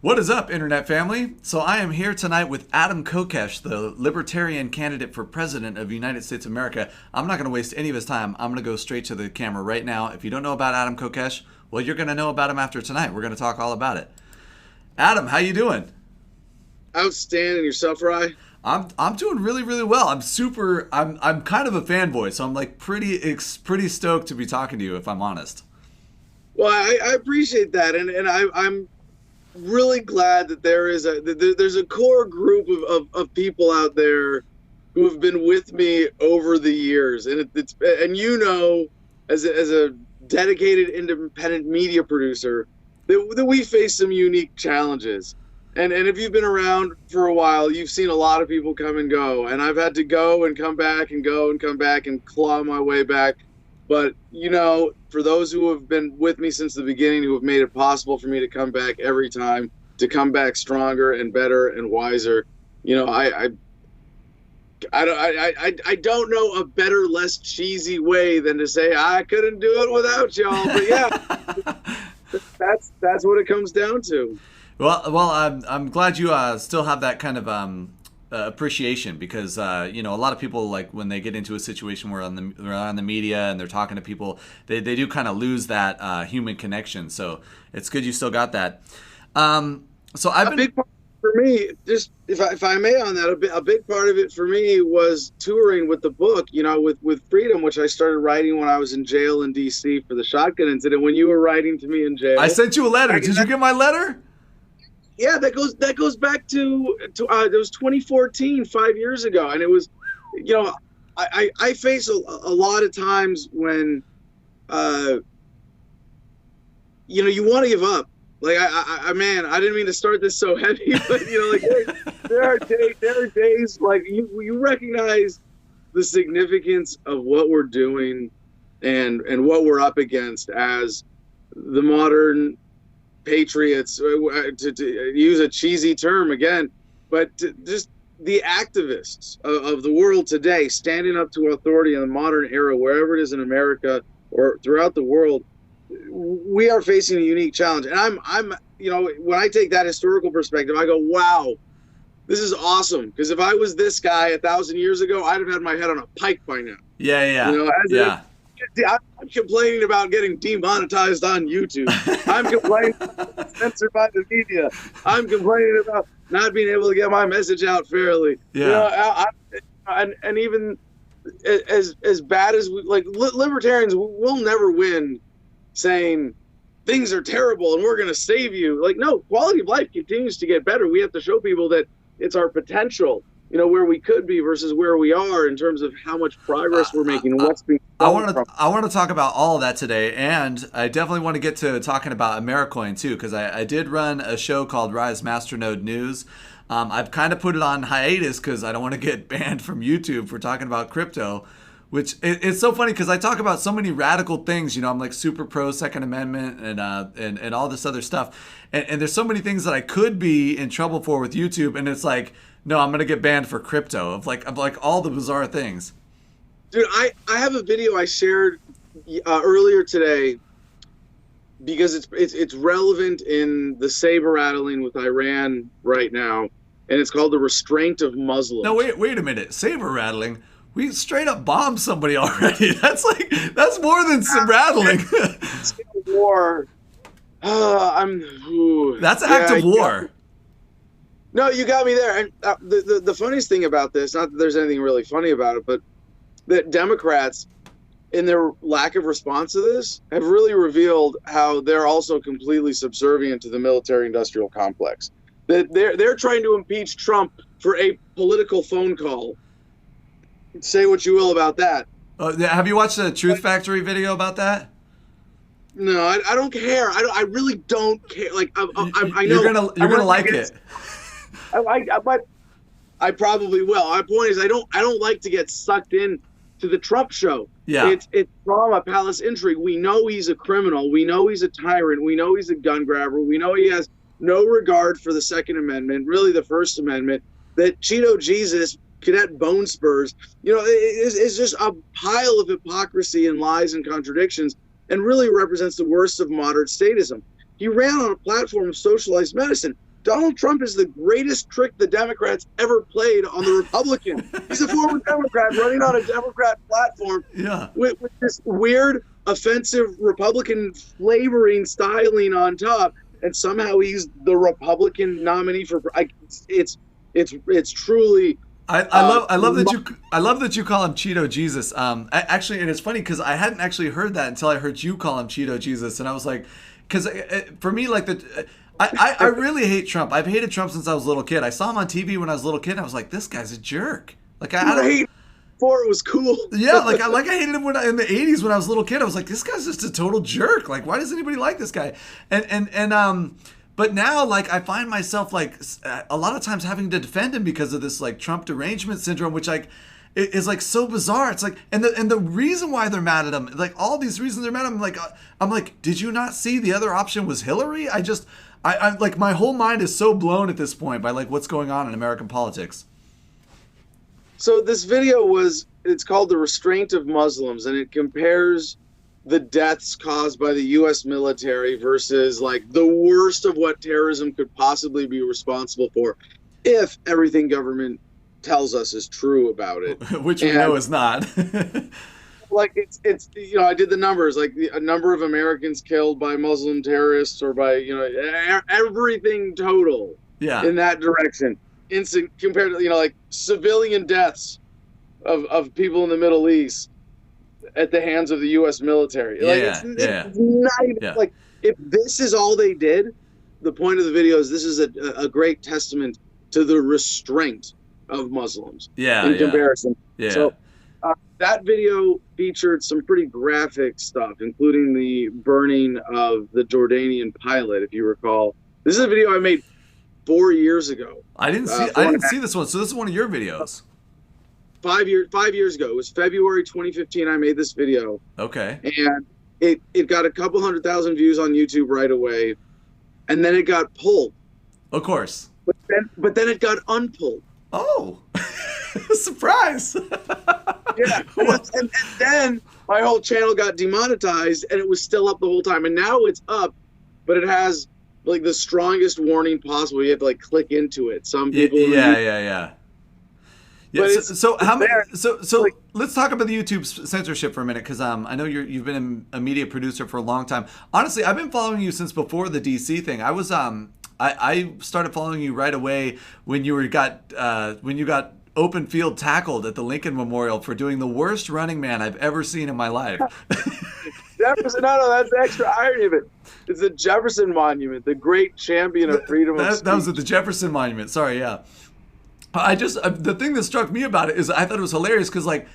What is up, Internet family? So I am here tonight with Adam Kokesh, the Libertarian candidate for President of the United States of America. I'm not going to waste any of his time. I'm going to go straight to the camera right now. If you don't know about Adam Kokesh, well, you're going to know about him after tonight. We're going to talk all about it. Adam, how you doing? Outstanding. Yourself, Rye? I'm doing really, really well. I'm kind of a fanboy, so I'm like pretty stoked to be talking to you, if I'm honest. Well, I appreciate that, and I'm really glad that there's a core group of people out there who have been with me over the years, and as a dedicated independent media producer that we face some unique challenges. And if you've been around for a while, you've seen a lot of people come and go, and I've had to go and come back and go and come back and claw my way back. But, for those who have been with me since the beginning, who have made it possible for me to come back every time, to come back stronger and better and wiser, I don't know a better, less cheesy way than to say I couldn't do it without y'all. But yeah, that's what it comes down to. Well, I'm glad you still have that kind of appreciation, because a lot of people, like, when they get into a situation where they're on the media and they're talking to people, they do kind of lose that human connection. So it's good you still got that. A big part for me, just if I may on that, a big part of it for me was touring with the book, with Freedom, which I started writing when I was in jail in D.C. for the shotgun incident. When you were writing to me in jail, I sent you a letter. Did you get my letter? Yeah, that goes back to it was 2014, 5 years ago, and it was, I face a lot of times when, you want to give up. Like man, I didn't mean to start this so heavy, but there are days like you recognize the significance of what we're doing and what we're up against as the modern patriots, to use a cheesy term again, but just the activists of the world today, standing up to authority in the modern era, wherever it is in America or throughout the world. We are facing a unique challenge, and I'm when I take that historical perspective, I go, wow, this is awesome, because if I was this guy 1,000 years ago, I'd have had my head on a pike by now. Yeah. I'm complaining about getting demonetized on YouTube. I'm complaining about censored by the media. I'm complaining about not being able to get my message out fairly. Yeah. And even as bad as libertarians, we'll never win saying things are terrible and we're going to save you. Like, no, quality of life continues to get better. We have to show people that it's our potential, where we could be versus where we are in terms of how much progress we're making and what's being I want to talk about all of that today, and I definitely want to get to talking about AmeriCoin too, because I did run a show called Rise Masternode News. I've kind of put it on hiatus because I don't want to get banned from YouTube for talking about crypto, which it's so funny because I talk about so many radical things. I'm like super pro Second Amendment and all this other stuff, and there's so many things that I could be in trouble for with YouTube, and it's like, no, I'm gonna get banned for crypto of like all the bizarre things. Dude, I have a video I shared earlier today because it's relevant in the saber rattling with Iran right now, and it's called The Restraint of Muslims. No, wait a minute. Saber rattling? We straight up bombed somebody already. That's more than some rattling. War. That's an act of war. No, you got me there. And the funniest thing about this, not that there's anything really funny about it, but that Democrats, in their lack of response to this, have really revealed how they're also completely subservient to the military-industrial complex. That they're trying to impeach Trump for a political phone call. Say what you will about that. Have you watched the Truth Factory video about that? No, I don't care. I really don't care. Like I know you're gonna like it. But I probably will. My point is, I don't like to get sucked in to the Trump show. Yeah, it's drama, palace intrigue. We know he's a criminal. We know he's a tyrant. We know he's a gun grabber. We know he has no regard for the Second Amendment, really the First Amendment. That Cheeto Jesus, Cadet Bone Spurs, is just a pile of hypocrisy and lies and contradictions, and really represents the worst of moderate statism. He ran on a platform of socialized medicine. Donald Trump is the greatest trick the Democrats ever played on the Republican. He's a former Democrat running on a Democrat platform with this weird, offensive Republican flavoring, styling on top, and somehow he's the Republican nominee for. It's truly. I love that you call him Cheeto Jesus. Actually, and it's funny because I hadn't actually heard that until I heard you call him Cheeto Jesus, and I was like, because for me, like I really hate Trump. I've hated Trump since I was a little kid. I saw him on TV when I was a little kid, and I was like, this guy's a jerk. Like I hate before it was cool. Yeah, like I hated him in the 80s when I was a little kid. I was like, this guy's just a total jerk. Like, why does anybody like this guy? But now, like, I find myself, like, a lot of times having to defend him because of this, like, Trump derangement syndrome, which, like, is, like, so bizarre. It's like, and the reason why they're mad at him, like, all these reasons they're mad at him, like, I'm like, did you not see the other option was Hillary? I like, my whole mind is so blown at this point by, like, what's going on in American politics. So this video it's called The Restraint of Muslims, and it compares the deaths caused by the U.S. military versus like the worst of what terrorism could possibly be responsible for if everything government tells us is true about it. Which we know is not. Like it's I did the numbers, like a number of Americans killed by Muslim terrorists or by, everything total in that direction. Compared to, like civilian deaths of people in the Middle East at the hands of the U.S. military. It's not even, like, if this is all they did, the point of the video is this is a great testament to the restraint of Muslims in comparison. Yeah. So that video featured some pretty graphic stuff, including the burning of the Jordanian pilot, if you recall. This is a video I made 4 years ago. I didn't see this one. So this is one of your videos. 5 years ago. It was February 2015. I made this video. Okay. And it got a couple 100,000 views on YouTube right away, and then it got pulled. Of course. But then it got unpulled. Oh, surprise! Yeah. And then my whole channel got demonetized, and it was still up the whole time. And now it's up, but it has like the strongest warning possible. You have to like click into it. Some people. Yeah. So let's talk about the YouTube censorship for a minute, because I know you've been a media producer for a long time. Honestly, I've been following you since before the DC thing. I was I started following you right away when you got open field tackled at the Lincoln Memorial for doing the worst running man I've ever seen in my life. Jefferson, no, that's the extra irony of it. It's the Jefferson Monument, the great champion of freedom of speech. That was at the Jefferson Monument. Sorry, yeah. The thing that struck me about it is I thought it was hilarious because, like,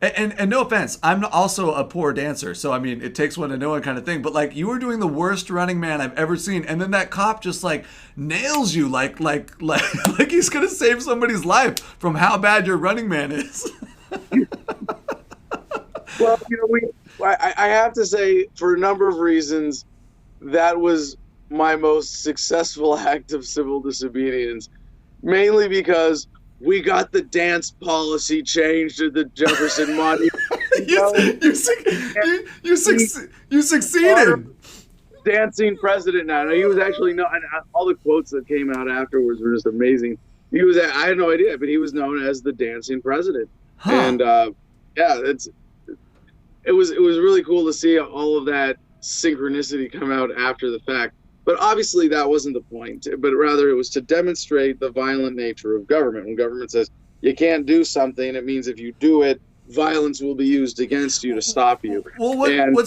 and no offense, I'm also a poor dancer, so I mean it takes one to know one kind of thing. But like, you were doing the worst running man I've ever seen, and then that cop just like nails you like he's gonna save somebody's life from how bad your running man is. Well, I have to say, for a number of reasons, that was my most successful act of civil disobedience. Mainly because we got the dance policy changed at the Jefferson Monument. You succeeded. Dancing president now. He was actually all the quotes that came out afterwards were just amazing. I had no idea, but he was known as the dancing president. Huh. And it was really cool to see all of that synchronicity come out after the fact. But obviously that wasn't the point, but rather it was to demonstrate the violent nature of government. When government says you can't do something, it means if you do it, violence will be used against you to stop you. Well, what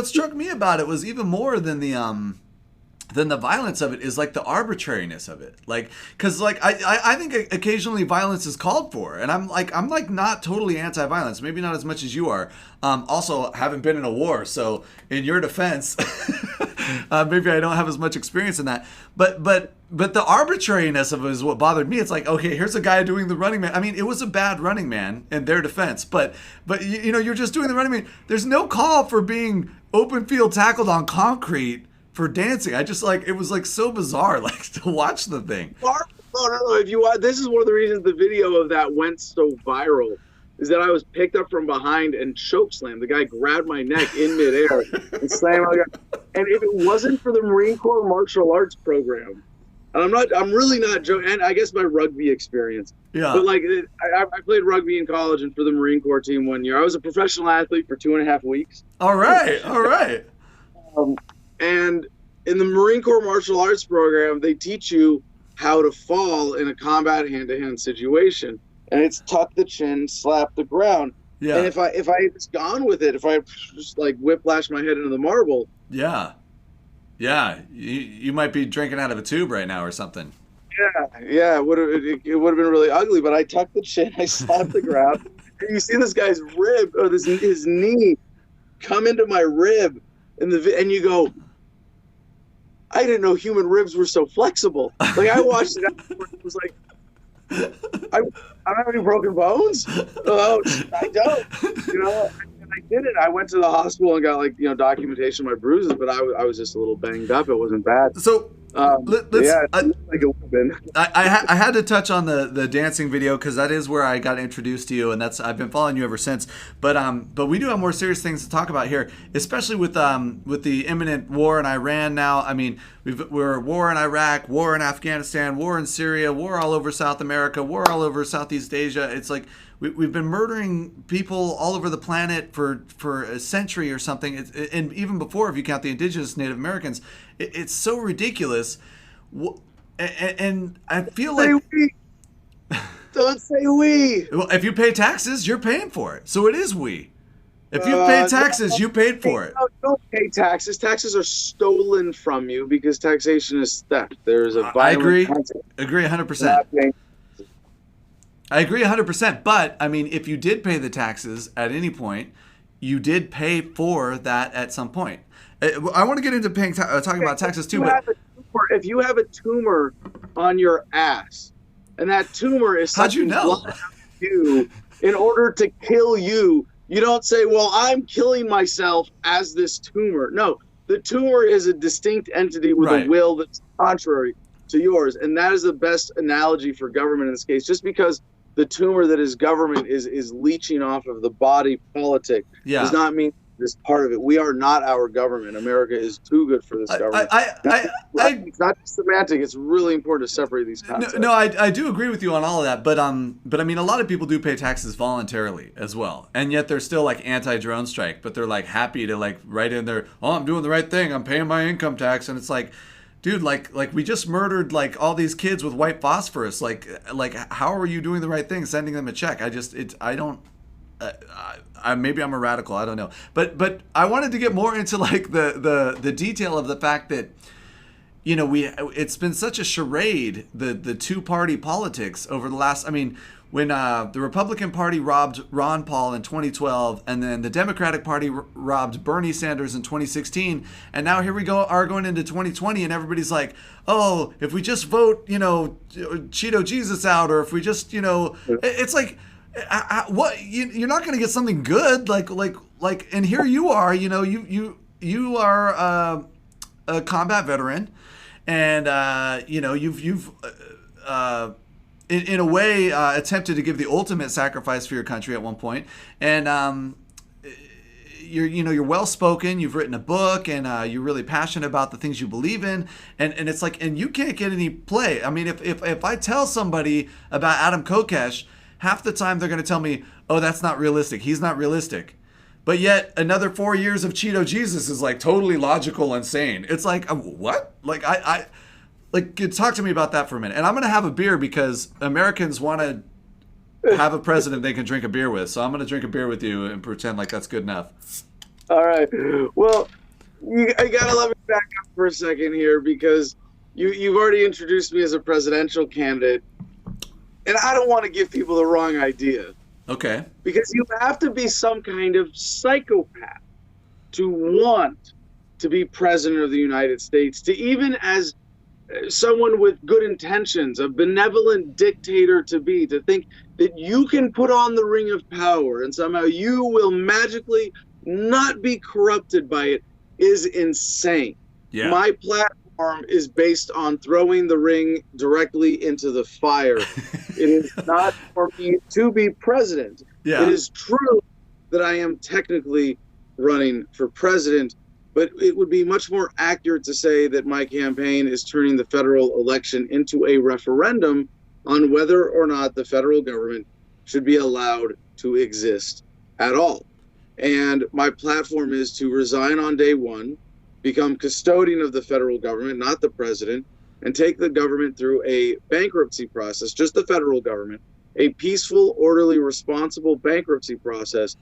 struck me about it was even more than the violence of it is like the arbitrariness of it. Like, because like I think occasionally violence is called for, and I'm like not totally anti-violence, maybe not as much as you are. Also, haven't been in a war, so in your defense, maybe I don't have as much experience in that. But the arbitrariness of it is what bothered me. It's like, okay, here's a guy doing the running man. I mean, it was a bad running man in their defense, but you're just doing the running man. There's no call for being open field tackled on concrete for dancing. I just it was like so bizarre, like to watch the thing. No. If you watch, this is one of the reasons the video of that went so viral, is that I was picked up from behind and choke slammed. The guy grabbed my neck in midair and slammed my guy. And if it wasn't for the Marine Corps martial arts program, And I'm really not joking. And I guess my rugby experience. Yeah. But like, I played rugby in college and for the Marine Corps team 1 year. I was a professional athlete for 2.5 weeks. All right. All right. And in the Marine Corps martial arts program, they teach you how to fall in a combat hand-to-hand situation. And it's tuck the chin, slap the ground. Yeah. And if I had just gone with it, if I just like whiplash my head into the marble. Yeah. Yeah. You might be drinking out of a tube right now or something. Yeah. It would have been really ugly, but I tucked the chin, I slapped the ground. And you see this guy's rib or his knee come into my rib and you go, I didn't know human ribs were so flexible. Like I watched it afterwards, it was like, I don't have any broken bones. Oh, I don't. And I did it. I went to the hospital and got documentation of my bruises, but I was just a little banged up. It wasn't bad. So yeah, like it would have been. I had to touch on the dancing video because that is where I got introduced to you, and I've been following you ever since. But we do have more serious things to talk about here, especially with the imminent war in Iran now. I mean, we're war in Iraq, war in Afghanistan, war in Syria, war all over South America, war all over Southeast Asia. It's like we've been murdering people all over the planet for a century or something. And even before, if you count the indigenous Native Americans, it's so ridiculous. And I feel like... Don't say we. Well, if you pay taxes, you're paying for it. So it is we. If you pay taxes, you paid for it. No, don't pay taxes. Taxes are stolen from you because taxation is theft. There's a I agree. concept. Agree 100%. I agree 100%. But, I mean, if you did pay the taxes at any point, you did pay for that at some point. I want to get into talking about taxes too. If you have a tumor on your ass, and that tumor is how'd you know? You in order to kill you, you don't say, "Well, I'm killing myself as this tumor." No, the tumor is a distinct entity with a will that's contrary to yours, and that is the best analogy for government in this case. Just because the tumor that is government is leeching off of the body politic does not mean this part of it. We are not our government. America is too good for this government. It's not just semantic. It's really important to separate these concepts. No, I do agree with you on all of that. But I mean, a lot of people do pay taxes voluntarily as well, and yet they're still like anti-drone strike. But they're like happy to like write in there, "Oh, I'm doing the right thing. I'm paying my income tax," and it's like, dude, like we just murdered like all these kids with white phosphorus. Like how are you doing the right thing? Sending them a check? I don't. Maybe I'm a radical. I don't know. But I wanted to get more into like the detail of the fact that, it's been such a charade, the two-party politics over the last. I mean, when the Republican Party robbed Ron Paul in 2012, and then the Democratic Party robbed Bernie Sanders in 2016, and now here we are going into 2020, and everybody's like, oh, if we just vote, Cheeto Jesus out, or if we just, it's like. What you're not going to get something good like and here you are you are a combat veteran and you've in a way attempted to give the ultimate sacrifice for your country at one point, and you're well spoken, you've written a book, and you're really passionate about the things you believe in, and it's like, and you can't get any play. I mean, if I tell somebody about Adam Kokesh, half the time they're going to tell me, oh, that's not realistic. He's not realistic. But yet another 4 years of Cheeto Jesus is like totally logical and sane. It's like, what? Like, I talk to me about that for a minute. And I'm going to have a beer because Americans want to have a president they can drink a beer with. So I'm going to drink a beer with you and pretend like that's good enough. All right. Well, I got to let me back up for a second here because you've already introduced me as a presidential candidate. And I don't want to give people the wrong idea. Okay. Because you have to be some kind of psychopath to want to be president of the United States, to even as someone with good intentions, a benevolent dictator to think that you can put on the ring of power and somehow you will magically not be corrupted by it is insane. Yeah. My platform is based on throwing the ring directly into the fire. It is not for me to be president. Yeah. It is true that I am technically running for president, But it would be much more accurate to say that my campaign is turning the federal election into a referendum on whether or not the federal government should be allowed to exist at all. And my platform is to resign on day one, become custodian of the federal government, not the president, and take the government through a bankruptcy process, just the federal government, a peaceful, orderly, responsible bankruptcy process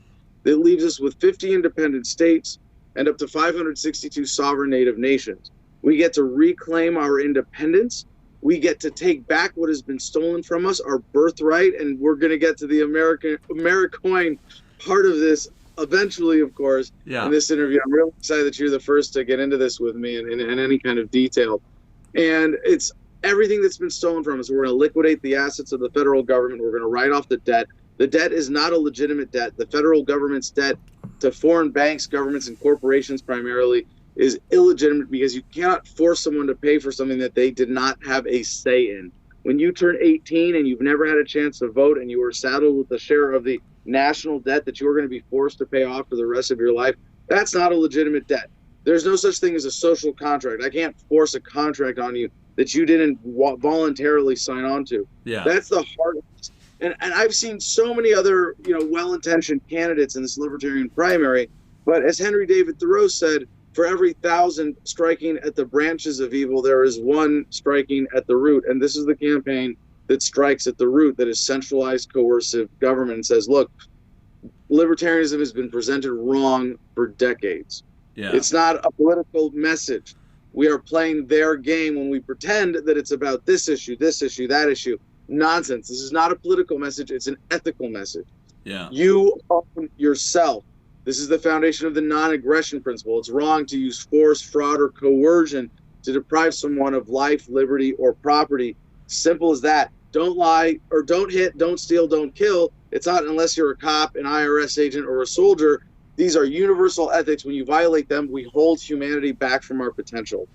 that leaves us with 50 independent states and up to 562 sovereign native nations. We get to reclaim our independence. We get to take back what has been stolen from us, our birthright, and we're going to get to the Americoin part of this eventually, of course, in this interview. I'm really excited that you're the first to get into this with me in any kind of detail. And it's everything that's been stolen from us. We're going to liquidate the assets of the federal government. We're going to write off the debt. The debt is not a legitimate debt. The federal government's debt to foreign banks, governments, and corporations primarily is illegitimate because you cannot force someone to pay for something that they did not have a say in. When you turn 18 and you've never had a chance to vote and you are saddled with the share of the national debt that you're going to be forced to pay off for the rest of your life, that's not a legitimate debt. There's no such thing as a social contract. I can't force a contract on you that you didn't voluntarily sign on to. Yeah. That's the heart of it. And I've seen so many other, well-intentioned candidates in this Libertarian primary, but as Henry David Thoreau said, for every 1,000 striking at the branches of evil, there is one striking at the root. And this is the campaign that strikes at the root, that is centralized, coercive government, and says, look, libertarianism has been presented wrong for decades. Yeah. It's not a political message. We are playing their game when we pretend that it's about this issue, that issue. Nonsense. This is not a political message. It's an ethical message. Yeah. You own yourself. This is the foundation of the non-aggression principle. It's wrong to use force, fraud, or coercion to deprive someone of life, liberty, or property. Simple as that. Don't lie, or don't hit, don't steal, don't kill. It's not unless you're a cop, an IRS agent, or a soldier. These are universal ethics. When you violate them, we hold humanity back from our potential.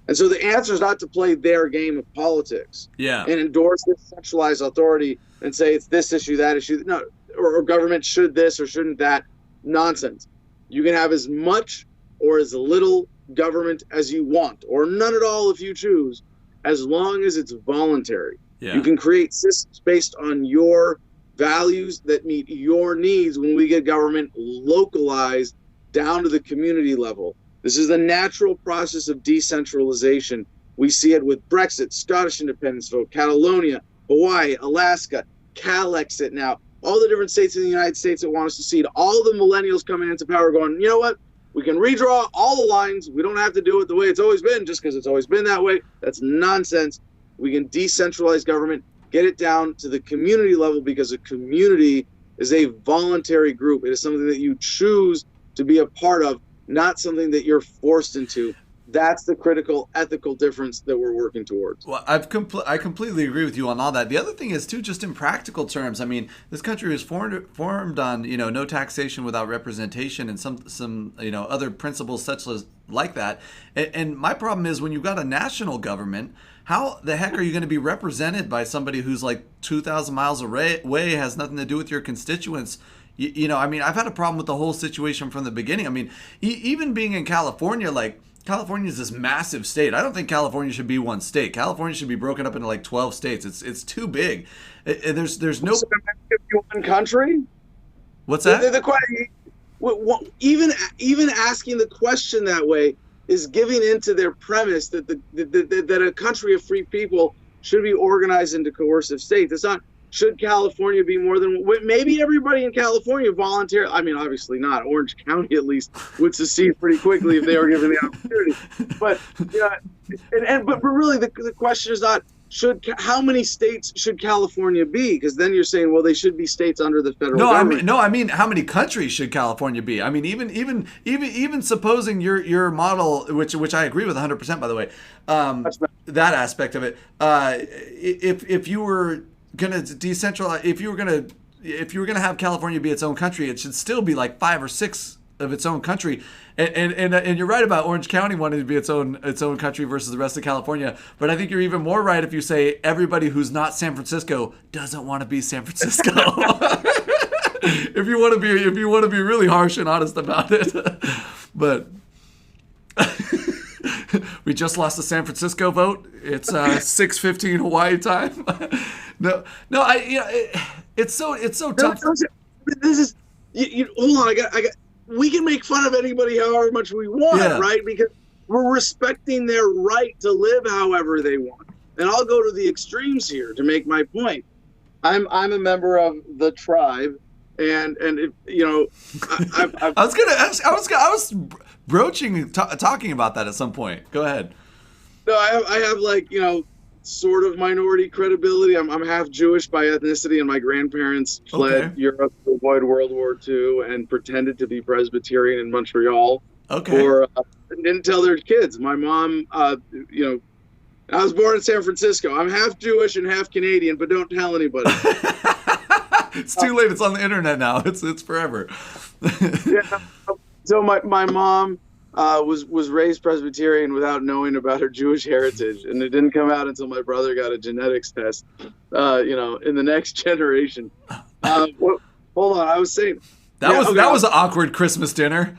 And so the answer is not to play their game of politics and endorse this centralized authority and say it's this issue, that issue. No, or government should this or shouldn't that. Nonsense. You can have as much or as little government as you want, or none at all if you choose, as long as it's voluntary. Yeah. You can create systems based on your values that meet your needs when we get government localized down to the community level. This is the natural process of decentralization. We see it with Brexit, Scottish independence vote, Catalonia, Hawaii, Alaska, Calexit now, all the different states in the United States that want us to secede, all the millennials coming into power going, you know what? We can redraw all the lines. We don't have to do it the way it's always been just because it's always been that way. That's nonsense. We can decentralize government, get it down to the community level because a community is a voluntary group. It is something that you choose to be a part of, not something that you're forced into. That's the critical ethical difference that we're working towards. Well, I completely agree with you on all that. The other thing is, too, just in practical terms, I mean, this country was formed on, no taxation without representation and some other principles such as like that. And my problem is when you've got a national government, how the heck are you going to be represented by somebody who's like 2,000 miles away, has nothing to do with your constituents? I've had a problem with the whole situation from the beginning. I mean, even being in California, California is this massive state. I don't think California should be one state. California should be broken up into like 12 states. It's too big. There's no one country. What's that? Even asking the question that way is giving into their premise that that a country of free people should be organized into coercive states. It's not. Should California be more than maybe everybody in California voluntarily? I mean, obviously not. Orange County at least would secede pretty quickly if they were given the opportunity. But but really, the question is not how many states should California be? Because then you're saying, well, they should be states under the federal government. I mean, how many countries should California be? I mean, even supposing your model, which I agree with 100%, by the way, that aspect of it. If you were gonna decentralize, if you were gonna have California be its own country, it should still be like 5 or 6 of its own country. And you're right about Orange County wanting to be its own country versus the rest of California. But I think you're even more right if you say everybody who's not San Francisco doesn't want to be San Francisco. if you want to be really harsh and honest about it. But We just lost the San Francisco vote. It's 6:15 Hawaii time. no, it's so tough. This is hold on. I got. We can make fun of anybody however much we want, right? Because we're respecting their right to live however they want. And I'll go to the extremes here to make my point. I'm a member of the tribe, and if, I was gonna ask. I was broaching talking about that at some point. Go ahead. No, I have sort of minority credibility. I'm half Jewish by ethnicity, and my grandparents fled Europe to avoid World War II and pretended to be Presbyterian in Montreal. Okay. Or didn't tell their kids. My mom, I was born in San Francisco. I'm half Jewish and half Canadian, but don't tell anybody. It's too late. It's on the internet now. It's forever. Yeah. So my mom was raised Presbyterian without knowing about her Jewish heritage, and it didn't come out until my brother got a genetics test. In the next generation. Hold on, I was saying that was an awkward Christmas dinner.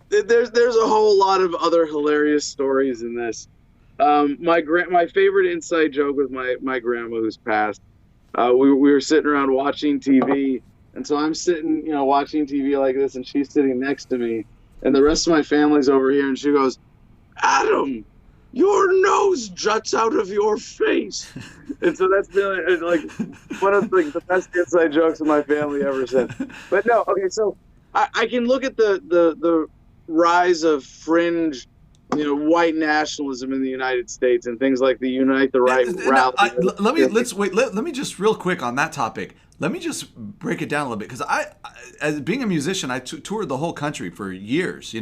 There's a whole lot of other hilarious stories in this. My favorite inside joke with my grandma who's passed. We were sitting around watching TV, and so I'm sitting, watching TV like this, and she's sitting next to me, and the rest of my family's over here, and she goes, "Adam, your nose juts out of your face." And so that's been one of the best inside jokes of my family ever said. But no, okay, so I can look at the rise of fringe, white nationalism in the United States and things like the Unite the Right rally. Let me just real quick on that topic. Let me just break it down a little bit, because as being a musician, I toured the whole country for years,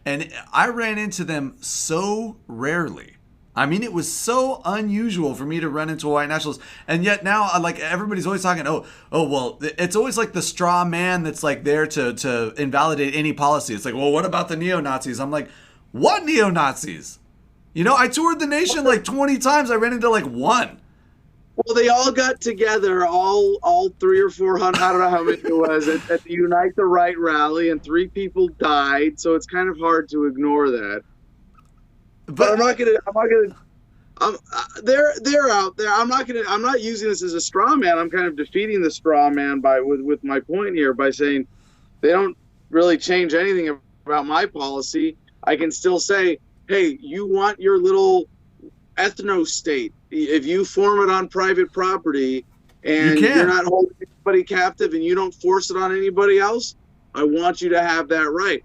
and I ran into them so rarely. I mean, it was so unusual for me to run into a white nationalist, and yet now, everybody's always talking, well, it's always like the straw man that's like there to invalidate any policy. It's like, well, what about the neo-Nazis? I'm like, what neo-Nazis? I toured the nation 20 times. I ran into one. Well, they all got together, all 300 or 400, I don't know how many it was, at the Unite the Right rally, and 3 people died. So it's kind of hard to ignore that. But I'm not gonna. They're out there. I'm not using this as a straw man. I'm kind of defeating the straw man with my point here by saying they don't really change anything about my policy. I can still say, hey, you want your little ethno-state. If you form it on private property and you're not holding anybody captive and you don't force it on anybody else, I want you to have that right.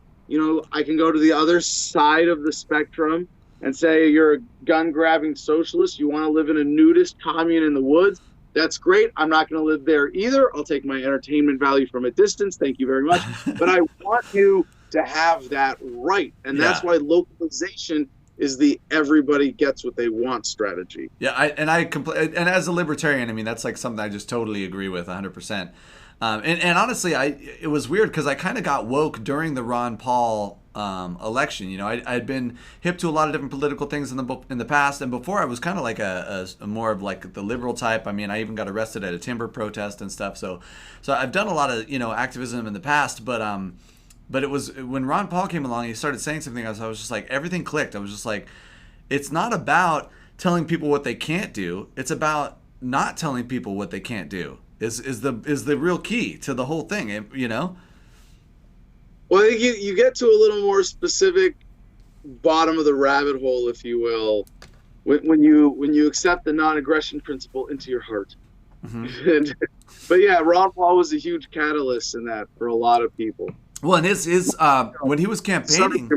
I can go to the other side of the spectrum and say you're a gun-grabbing socialist. You want to live in a nudist commune in the woods. That's great. I'm not going to live there either. I'll take my entertainment value from a distance. Thank you very much. But I want you to have that right. And that's why localization is the everybody gets what they want strategy. Yeah, and as a libertarian, I mean, that's something I just totally agree with 100%. And honestly, it was weird because I kind of got woke during the Ron Paul election. I'd been hip to a lot of different political things in the past, and before I was kind of like a more of the liberal type. I mean, I even got arrested at a timber protest and stuff. So I've done a lot of activism in the past, but it was when Ron Paul came along, he started saying something. I was just like, everything clicked. I was just like, it's not about telling people what they can't do. It's about not telling people what they can't do. Is the real key to the whole thing, Well, I think you get to a little more specific bottom of the rabbit hole, if you will, when you accept the non-aggression principle into your heart. Mm-hmm. But yeah, Ron Paul was a huge catalyst in that for a lot of people. Well, and his when he was campaigning,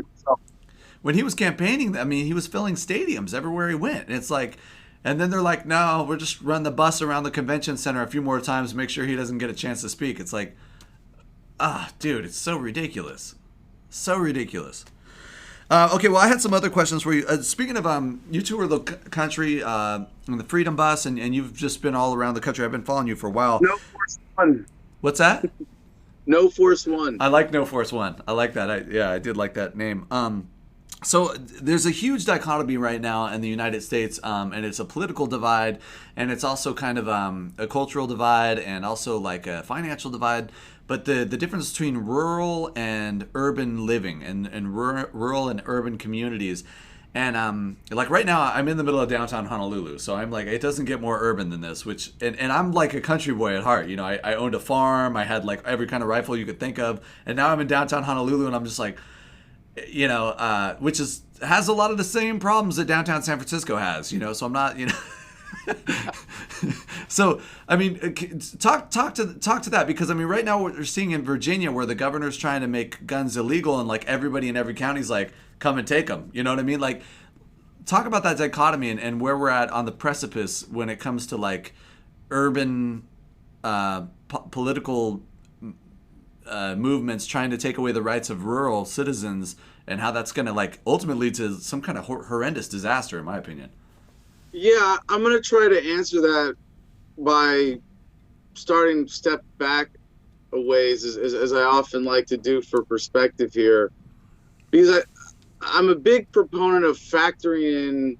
I mean, he was filling stadiums everywhere he went. And it's like, and then they're like, no, we'll just run the bus around the convention center a few more times, make sure he doesn't get a chance to speak. It's like, dude, it's so ridiculous. So ridiculous. Okay, well, I had some other questions for you. Speaking of, you toured the country on the Freedom Bus, and you've just been all around the country. I've been following you for a while. No Force One. What's that? No Force One. I like No Force One. I like that. I did like that name. So there's a huge dichotomy right now in the United States, and it's a political divide, and it's also kind of a cultural divide, and also like a financial divide but the difference between rural and urban living and rural and urban communities. And like right now, I'm in the middle of downtown Honolulu, so I'm like, it doesn't get more urban than this. And I'm like a country boy at heart. You know, I owned a farm, I had like every kind of rifle you could think of, and now I'm in downtown Honolulu, and I'm just like, you know, which has a lot of the same problems that downtown San Francisco has. You know, so I'm not, you know. So I mean, talk to that, because I mean, right now what we're seeing in Virginia, where the governor's trying to make guns illegal, and like everybody in every county's like, come and take them. You know what I mean? Like, talk about that dichotomy and where we're at on the precipice when it comes to like urban political movements trying to take away the rights of rural citizens, and how that's going to like ultimately lead to some kind of horrendous disaster, in my opinion. Yeah, I'm going to try to answer that by starting step back a ways, as I often like to do for perspective here, because I'm a big proponent of factoring in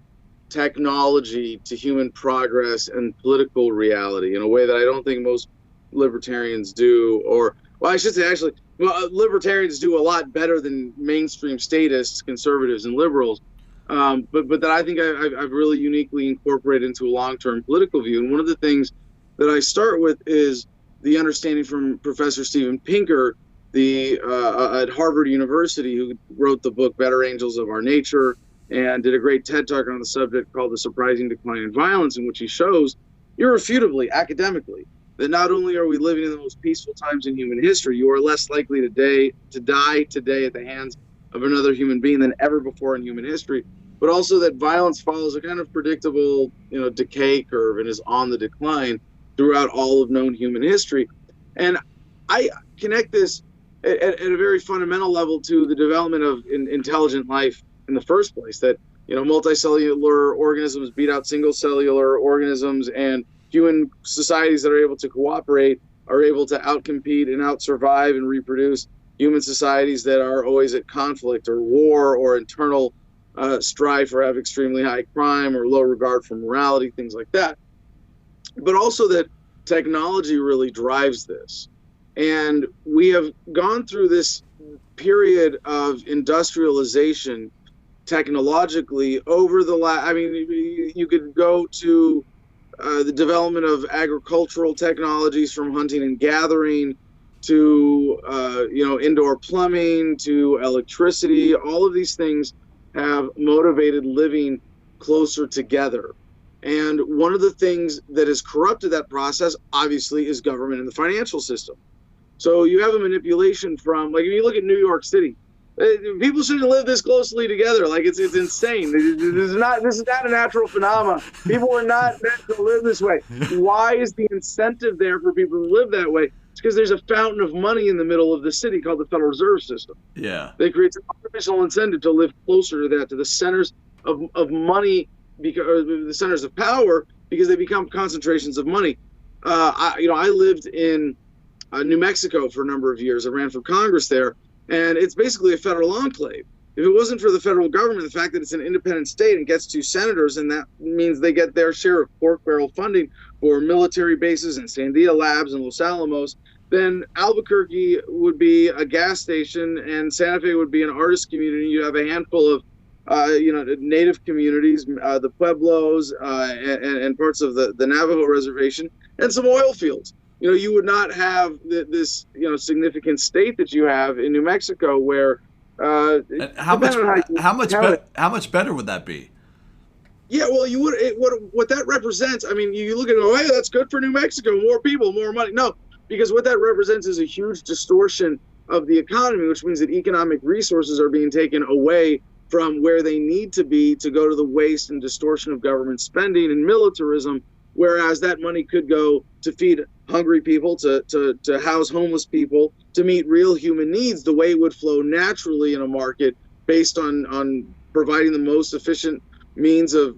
technology to human progress and political reality in a way that I don't think most libertarians do, or, well, I should say actually, well, libertarians do a lot better than mainstream statists, conservatives, and liberals. But that I think I've really uniquely incorporated into a long-term political view. And one of the things that I start with is the understanding from Professor Steven Pinker, at Harvard University, who wrote the book Better Angels of Our Nature and did a great TED Talk on the subject called The Surprising Decline in Violence, in which he shows irrefutably, academically, that not only are we living in the most peaceful times in human history, you are less likely to die today at the hands of another human being than ever before in human history, but also that violence follows a kind of predictable, decay curve and is on the decline throughout all of known human history. And I connect this at a very fundamental level to the development of intelligent life in the first place, that, multicellular organisms beat out single cellular organisms, and human societies that are able to cooperate are able to outcompete and out-survive and reproduce human societies that are always at conflict or war or internal strife, or have extremely high crime or low regard for morality, things like that. But also that technology really drives this. And we have gone through this period of industrialization technologically over the last, you could go to the development of agricultural technologies, from hunting and gathering to indoor plumbing to electricity. All of these things have motivated living closer together. And one of the things that has corrupted that process, obviously, is government and the financial system. So you have a manipulation from, like, if you look at New York City, people shouldn't live this closely together. Like, it's insane. This is not a natural phenomenon. People are not meant to live this way. Why is the incentive there for people to live that way? It's because there's a fountain of money in the middle of the city called the Federal Reserve System. Yeah. They create an artificial incentive to live closer to that, to the centers of money, because the centers of power, because they become concentrations of money. I lived in New Mexico for a number of years. I ran for Congress there, and it's basically a federal enclave. If it wasn't for the federal government, the fact that it's an independent state and gets 2 senators, and that means they get their share of pork barrel funding for military bases and Sandia Labs and Los Alamos, then Albuquerque would be a gas station, and Santa Fe would be an artist community. You have a handful of native communities, the Pueblos and parts of the Navajo reservation, and some oil fields. You would not have this significant state that you have in New Mexico, where how much better would that be? Yeah, well, you would. What that represents, you look at it, oh, hey, that's good for New Mexico, more people, more money. No, because what that represents is a huge distortion of the economy, which means that economic resources are being taken away from where they need to be to go to the waste and distortion of government spending and militarism, whereas that money could go to feed hungry people, to house homeless people, to meet real human needs, the way it would flow naturally in a market based on providing the most efficient means of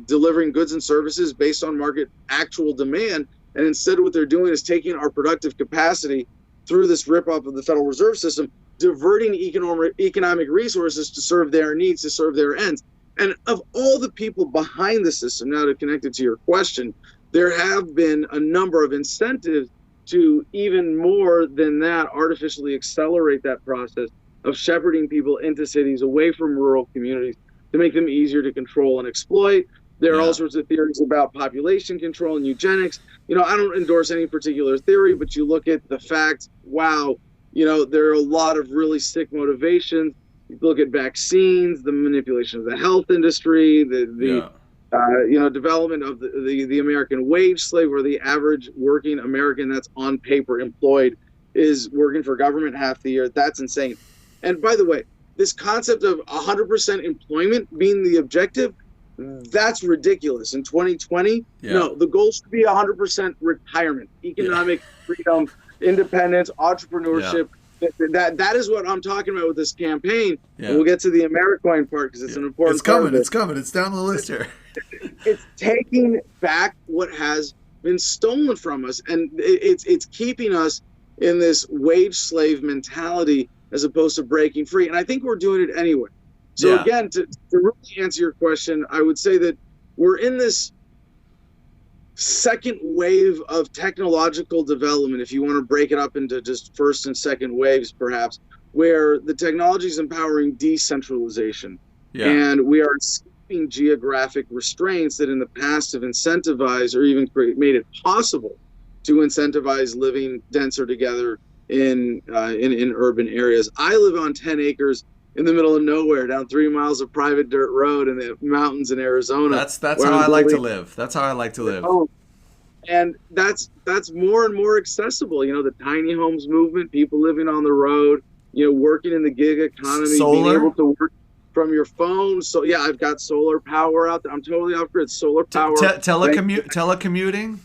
delivering goods and services based on market actual demand. And instead what they're doing is taking our productive capacity through this rip-off of the Federal Reserve System, diverting economic resources to serve their needs, to serve their ends. And of all the people behind the system, now to connect it to your question, there have been a number of incentives to even more than that, artificially accelerate that process of shepherding people into cities away from rural communities to make them easier to control and exploit. There are all sorts of theories about population control and eugenics. I don't endorse any particular theory, but you look at the facts, wow, there are a lot of really sick motivations. You look at vaccines, the manipulation of the health industry, the development of the American wage slave, where the average working American that's on paper employed is working for government half the year. That's insane. And by the way, this concept of 100% employment being the objective, that's ridiculous. In 2020, no, the goal should be 100% retirement, economic freedom, independence, entrepreneurship. That is what I'm talking about with this campaign. And we'll get to the AmeriCoin part because it's an important It's coming. part of it. It's coming. It's down the list here. It's taking back what has been stolen from us, and it's keeping us in this wage slave mentality as opposed to breaking free. And I think we're doing it anyway. So again, to really answer your question, I would say that we're in this second wave of technological development, if you want to break it up into just first and second waves, perhaps, where the technology is empowering decentralization. And we are escaping geographic restraints that in the past have incentivized or even made it possible to incentivize living denser together in urban areas. I live on 10 acres in the middle of nowhere, down 3 miles of private dirt road in the mountains in Arizona. That's how I like to live. That's how I like to live. And that's more and more accessible. The tiny homes movement, people living on the road, working in the gig economy, being able to work from your phone. So I've got solar power out there. I'm totally off grid. Solar power. Telecommuting.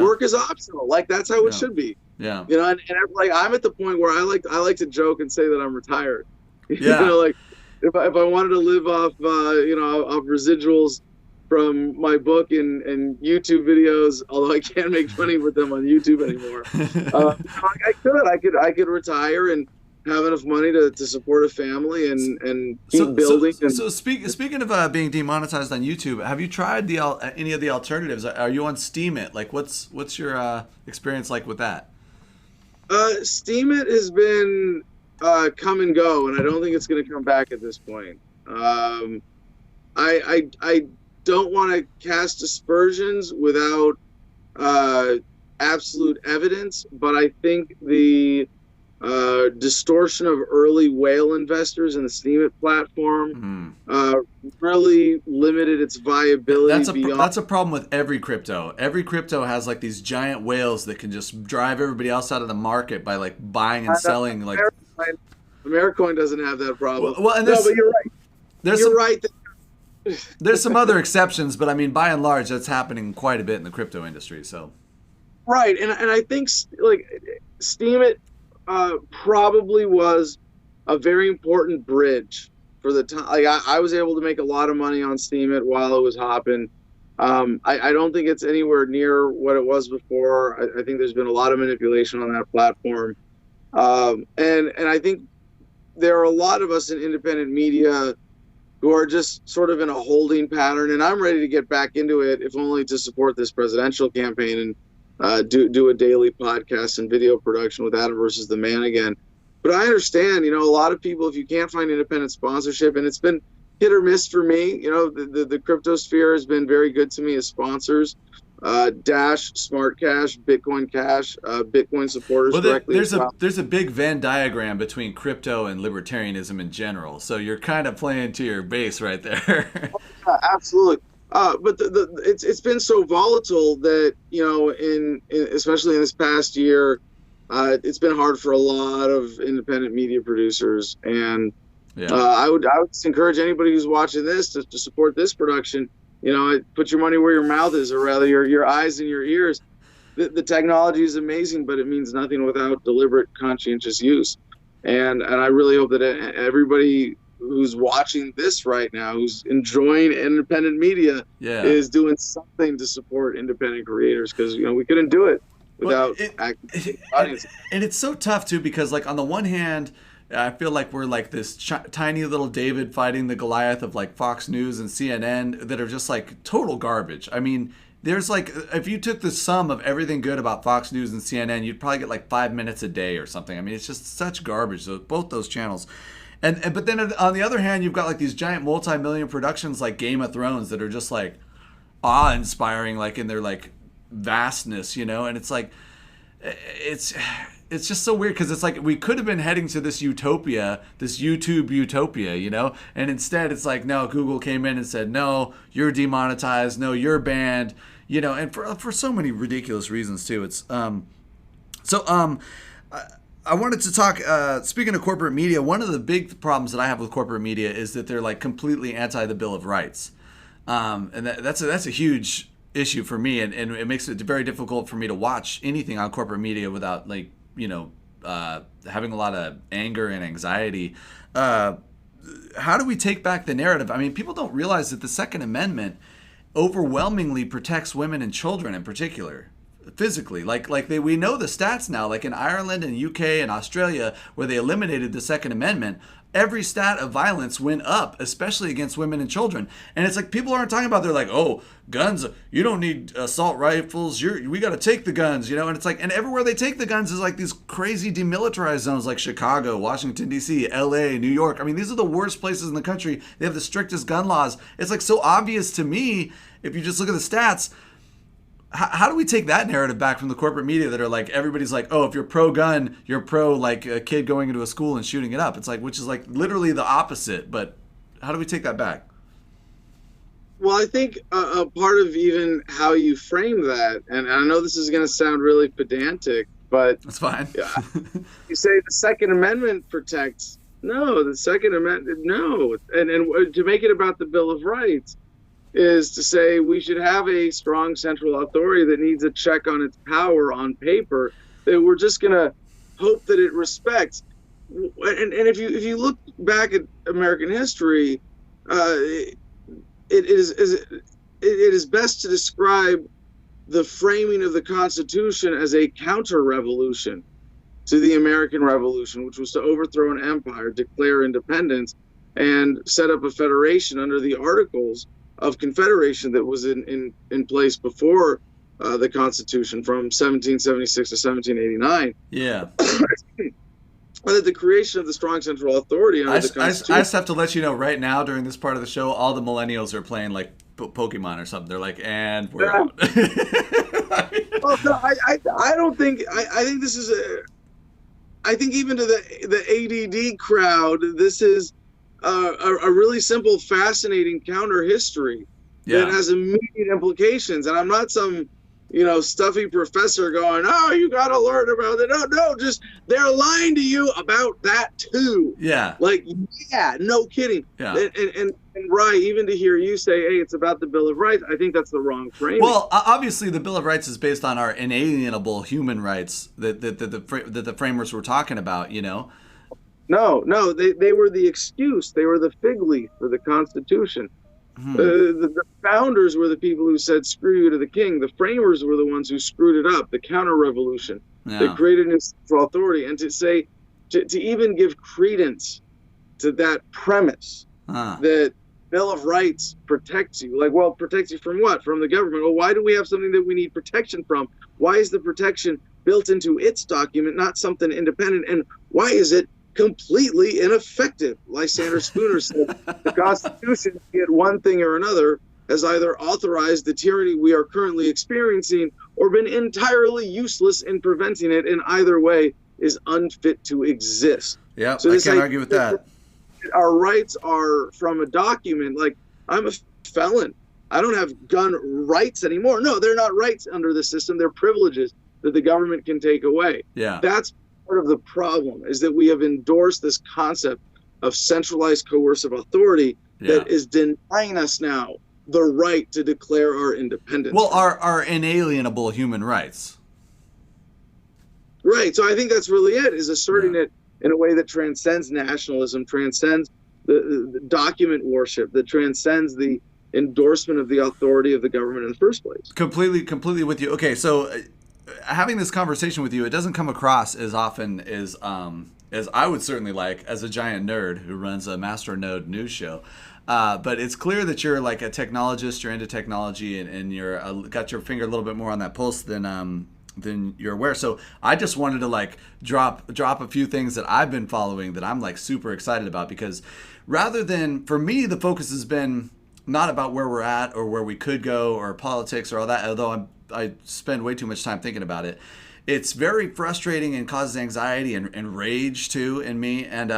Work is optional. Like that's how it should be. And like I'm at the point where I like to joke and say that I'm retired. Like if I wanted to live off off residuals from my book and YouTube videos, although I can't make money with them on YouTube anymore, I could retire and have enough money to support a family and keep building. So speaking of being demonetized on YouTube, have you tried any of the alternatives? Are you on Steemit? Like what's your experience like with that? Steemit has been come and go, and I don't think it's going to come back at this point. I don't want to cast aspersions without absolute evidence, but I think the distortion of early whale investors in the Steemit platform really limited its viability. That's a problem with every crypto. Every crypto has like these giant whales that can just drive everybody else out of the market by like buying and selling. Like AmeriCoin doesn't have that problem. Well, and but you're right. You're right. There's some other exceptions, but I mean, by and large, that's happening quite a bit in the crypto industry. So, right, and I think like Steemit probably was a very important bridge for the time. Like I was able to make a lot of money on Steemit while it was hopping. I don't think it's anywhere near what it was before. I think there's been a lot of manipulation on that platform, and I think there are a lot of us in independent media who are just sort of in a holding pattern, and I'm ready to get back into it, if only to support this presidential campaign and do a daily podcast and video production with Adam versus the Man again. But I understand, a lot of people, if you can't find independent sponsorship, and it's been hit or miss for me, the crypto sphere has been very good to me as sponsors. Dash, Smart Cash, Bitcoin Cash, Bitcoin supporters directly. There's a big Venn diagram between crypto and libertarianism in general. So you're kind of playing to your base right there. Absolutely. But it's been so volatile that especially in this past year, it's been hard for a lot of independent media producers. And I would just encourage anybody who's watching this to support this production. Put your money where your mouth is, or rather your eyes and your ears. The technology is amazing, but it means nothing without deliberate, conscientious use. And I really hope that everybody who's watching this right now, who's enjoying independent media, is doing something to support independent creators, because we couldn't do it without active audience. And it's so tough too, because like on the one hand, I feel like we're like this tiny little David fighting the Goliath of like Fox News and CNN that are just like total garbage. I mean, there's like, if you took the sum of everything good about Fox News and CNN, you'd probably get like 5 minutes a day or something. I mean, it's just such garbage, both those channels. And but then on the other hand, you've got like these giant multi-million productions like Game of Thrones that are just like awe-inspiring, like in their like vastness, you know. And it's like, it's just so weird because it's like we could have been heading to this utopia, this YouTube utopia, you know, and instead it's like, no, Google came in and said, no, you're demonetized, no, you're banned, you know, and for so many ridiculous reasons too. It's I wanted to talk, speaking of corporate media, one of the big problems that I have with corporate media is that they're like completely anti the Bill of Rights. And that's a huge issue for me. And it makes it very difficult for me to watch anything on corporate media without like, you know, having a lot of anger and anxiety. How do we take back the narrative? I mean, people don't realize that the Second Amendment overwhelmingly protects women and children in particular. Physically, we know the stats now, like in Ireland and UK and Australia, where they eliminated the Second Amendment, every stat of violence went up, especially against women and children. And it's like people aren't talking about, they're like, oh, guns, you don't need assault rifles, we got to take the guns, you know. And it's like, and everywhere they take the guns is like these crazy demilitarized zones like Chicago, Washington D.C., LA, New York. I mean, these are the worst places in the country. They have the strictest gun laws. It's like so obvious to me if you just look at the stats. How do we take that narrative back from the corporate media that are like, everybody's like, oh, if you're pro-gun, you're pro like a kid going into a school and shooting it up. It's like, which is like literally the opposite. But how do we take that back? Well, I think a part of even how you frame that, and I know this is going to sound really pedantic, but that's fine. You say the Second Amendment protects. No, the Second Amendment, no. And to make it about the Bill of Rights is to say we should have a strong central authority that needs a check on its power on paper that we're just going to hope that it respects. And if you look back at American history, it is best to describe the framing of the Constitution as a counter-revolution to the American Revolution, which was to overthrow an empire, declare independence, and set up a federation under the Articles of Confederation that was in place before the Constitution from 1776 to 1789. Yeah. That the creation of the strong central authority under the Constitution. I just have to let you know right now during this part of the show, all the millennials are playing like Pokemon or something. They're like, and we're out. Well, no, I don't think, I think this is I think even to the ADD crowd, this is a really simple, fascinating counter history that has immediate implications. And I'm not some, stuffy professor going, oh, you got to learn about it. No, just they're lying to you about that too. Yeah. Like, yeah, no kidding. Yeah. And right, even to hear you say, hey, it's about the Bill of Rights, I think that's the wrong framing. Well, obviously the Bill of Rights is based on our inalienable human rights that the framers were talking about, No, they were the excuse. They were the fig leaf for the Constitution. The founders were the people who said, screw you to the king. The framers were the ones who screwed it up, the counter-revolution. They created a new central authority. And to say, to even give credence to that premise that Bill of Rights protects you. Like, well, protects you from what? From the government. Well, why do we have something that we need protection from? Why is the protection built into its document, not something independent? And why is it completely ineffective? Lysander Spooner said the Constitution, be it one thing or another, has either authorized the tyranny we are currently experiencing or been entirely useless in preventing it. In either way, is unfit to exist. Yeah, so I can't argue with that. Our rights are from a document. Like, I'm a felon. I don't have gun rights anymore. No, they're not rights under the system. They're privileges that the government can take away. Yeah, that's part of the problem, is that we have endorsed this concept of centralized coercive authority that is denying us now the right to declare our independence. Well, our inalienable human rights. Right. So I think that's really it, is asserting it in a way that transcends nationalism, transcends the document worship, that transcends the endorsement of the authority of the government in the first place. Completely with you. Okay, so having this conversation with you, it doesn't come across as often as as I would certainly like as a giant nerd who runs a Masternode news show. But it's clear that you're like a technologist, you're into technology, and you're got your finger a little bit more on that pulse than you're aware. So I just wanted to like drop a few things that I've been following that I'm like super excited about, because rather than, for me, the focus has been not about where we're at or where we could go or politics or all that, although I spend way too much time thinking about it. It's very frustrating and causes anxiety and rage too in me. And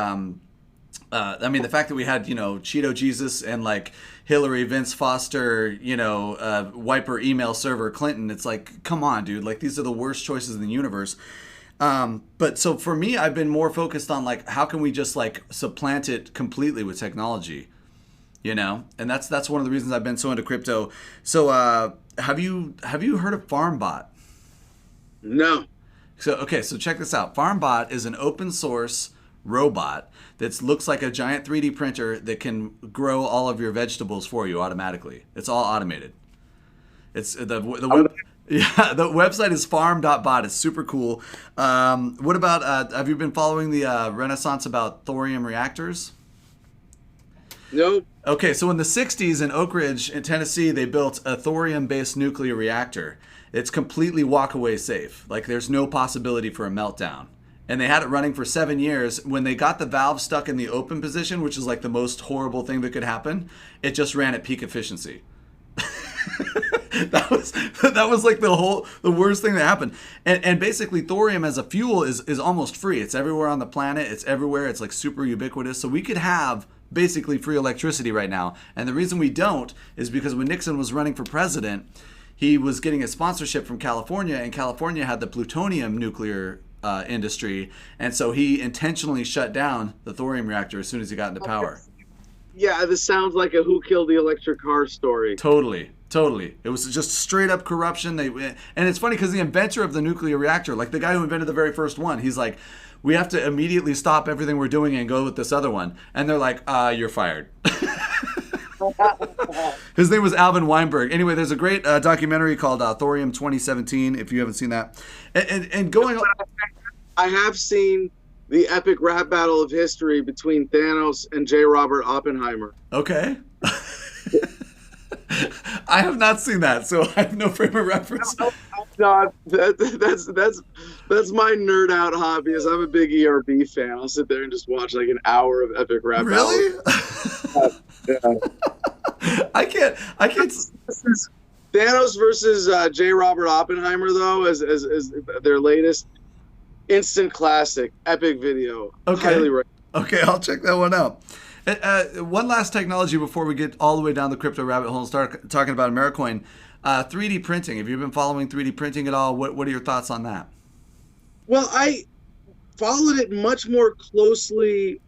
I mean, the fact that we had, Cheeto Jesus and like Hillary, Vince Foster, wiper email server Clinton, it's like, come on, dude. Like, these are the worst choices in the universe. But so for me, I've been more focused on like, how can we just like supplant it completely with technology, and that's one of the reasons I've been so into crypto. So have you heard of FarmBot? No. So check this out. FarmBot is an open source robot that looks like a giant 3D printer that can grow all of your vegetables for you automatically. It's all automated. It's the website is farm.bot. It's super cool. What about have you been following the renaissance about thorium reactors? Nope. Okay, so in the 60s in Oak Ridge in Tennessee, they built a thorium-based nuclear reactor. It's completely walk-away safe. Like, there's no possibility for a meltdown. And they had it running for 7 years. When they got the valve stuck in the open position, which is like the most horrible thing that could happen, it just ran at peak efficiency. that was like the worst thing that happened. And basically thorium as a fuel is almost free. It's everywhere on the planet. It's everywhere. It's like super ubiquitous. So we could have basically free electricity right now. And the reason we don't is because when Nixon was running for president, he was getting a sponsorship from California, and California had the plutonium nuclear industry, and so he intentionally shut down the thorium reactor as soon as he got into power. Yeah, this sounds like a Who Killed the Electric Car story. Totally. It was just straight up corruption. And it's funny because the inventor of the nuclear reactor, like the guy who invented the very first one, he's like, we have to immediately stop everything we're doing and go with this other one. And they're like, you're fired. His name was Alvin Weinberg. Anyway, there's a great documentary called Thorium 2017, if you haven't seen that. And going on, I have seen the epic rap battle of history between Thanos and J. Robert Oppenheimer. Okay. I have not seen that, so I have no frame of reference. No, that's my nerd out hobby. Is I'm a big ERB fan. I'll sit there and just watch like an hour of epic rap really? Yeah. I can't. Thanos versus J. Robert Oppenheimer, though, as their latest instant classic, epic video. Okay. Highly recommend. Okay, I'll check that one out. One last technology before we get all the way down the crypto rabbit hole and start talking about Americoin. 3D printing. Have you been following 3D printing at all? What are your thoughts on that? Well, I followed it much more closely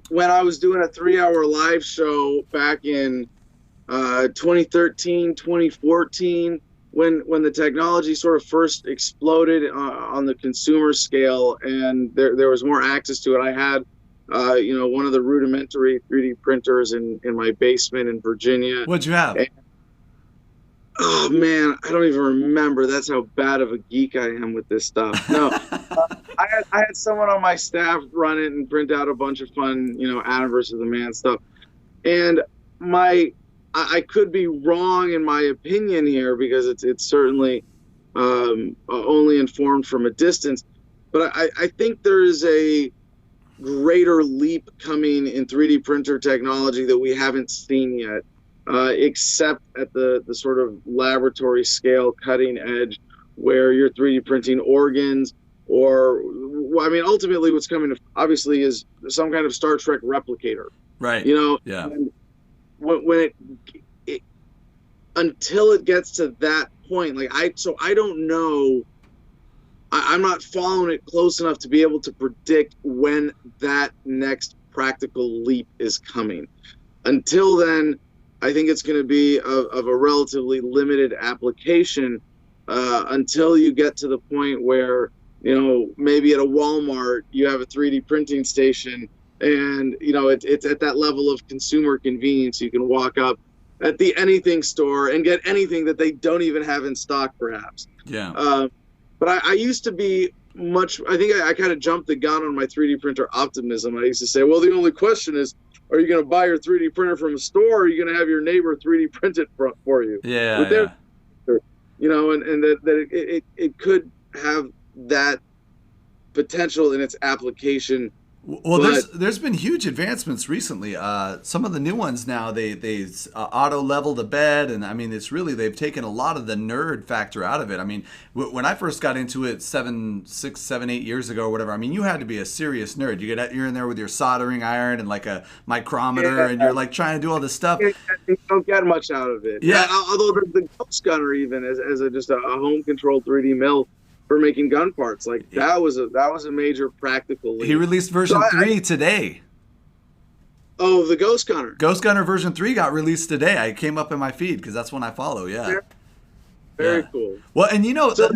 when I was doing a 3-hour live show back in 2013, 2014, when the technology sort of first exploded on the consumer scale, and there was more access to it. I had one of the rudimentary 3D printers in my basement in Virginia. What'd you have? Oh man, I don't even remember. That's how bad of a geek I am with this stuff. No, I had someone on my staff run it and print out a bunch of fun, Adam versus the Man stuff. And I could be wrong in my opinion here, because it's certainly only informed from a distance. But I think there is a greater leap coming in 3D printer technology that we haven't seen yet. Except at the sort of laboratory scale, cutting edge, where you're 3D printing organs, or, ultimately what's coming obviously is some kind of Star Trek replicator. Right. Yeah. And when it until it gets to that point, I don't know. I'm not following it close enough to be able to predict when that next practical leap is coming. Until then, I think it's going to be of a relatively limited application until you get to the point where, maybe at a Walmart, you have a 3D printing station, and, it's at that level of consumer convenience. You can walk up at the anything store and get anything that they don't even have in stock, perhaps. Yeah. But I used to be much. I think I kind of jumped the gun on my 3D printer optimism. I used to say, well, the only question is, are you going to buy your 3D printer from a store, or are you going to have your neighbor 3D print it for you? Yeah, With yeah. their, and that it could have that potential in its application. Well, there's been huge advancements recently. Some of the new ones now, they auto level the bed, and I mean it's really, they've taken a lot of the nerd factor out of it. I mean, when I first got into it 6, 7, 8 years ago or whatever, I mean you're a serious nerd. You're in there with your soldering iron and like a micrometer, and you're like trying to do all this stuff. You don't get much out of it. Yeah. Although the Ghost Gunner, even as just a home controlled 3D mill for making gun parts, like that was a major practical leap. He released version 3 today. Oh, the Ghost Gunner. Ghost Gunner version 3 got released today. I came up in my feed because that's one I follow. Yeah. Very cool. Well, and So,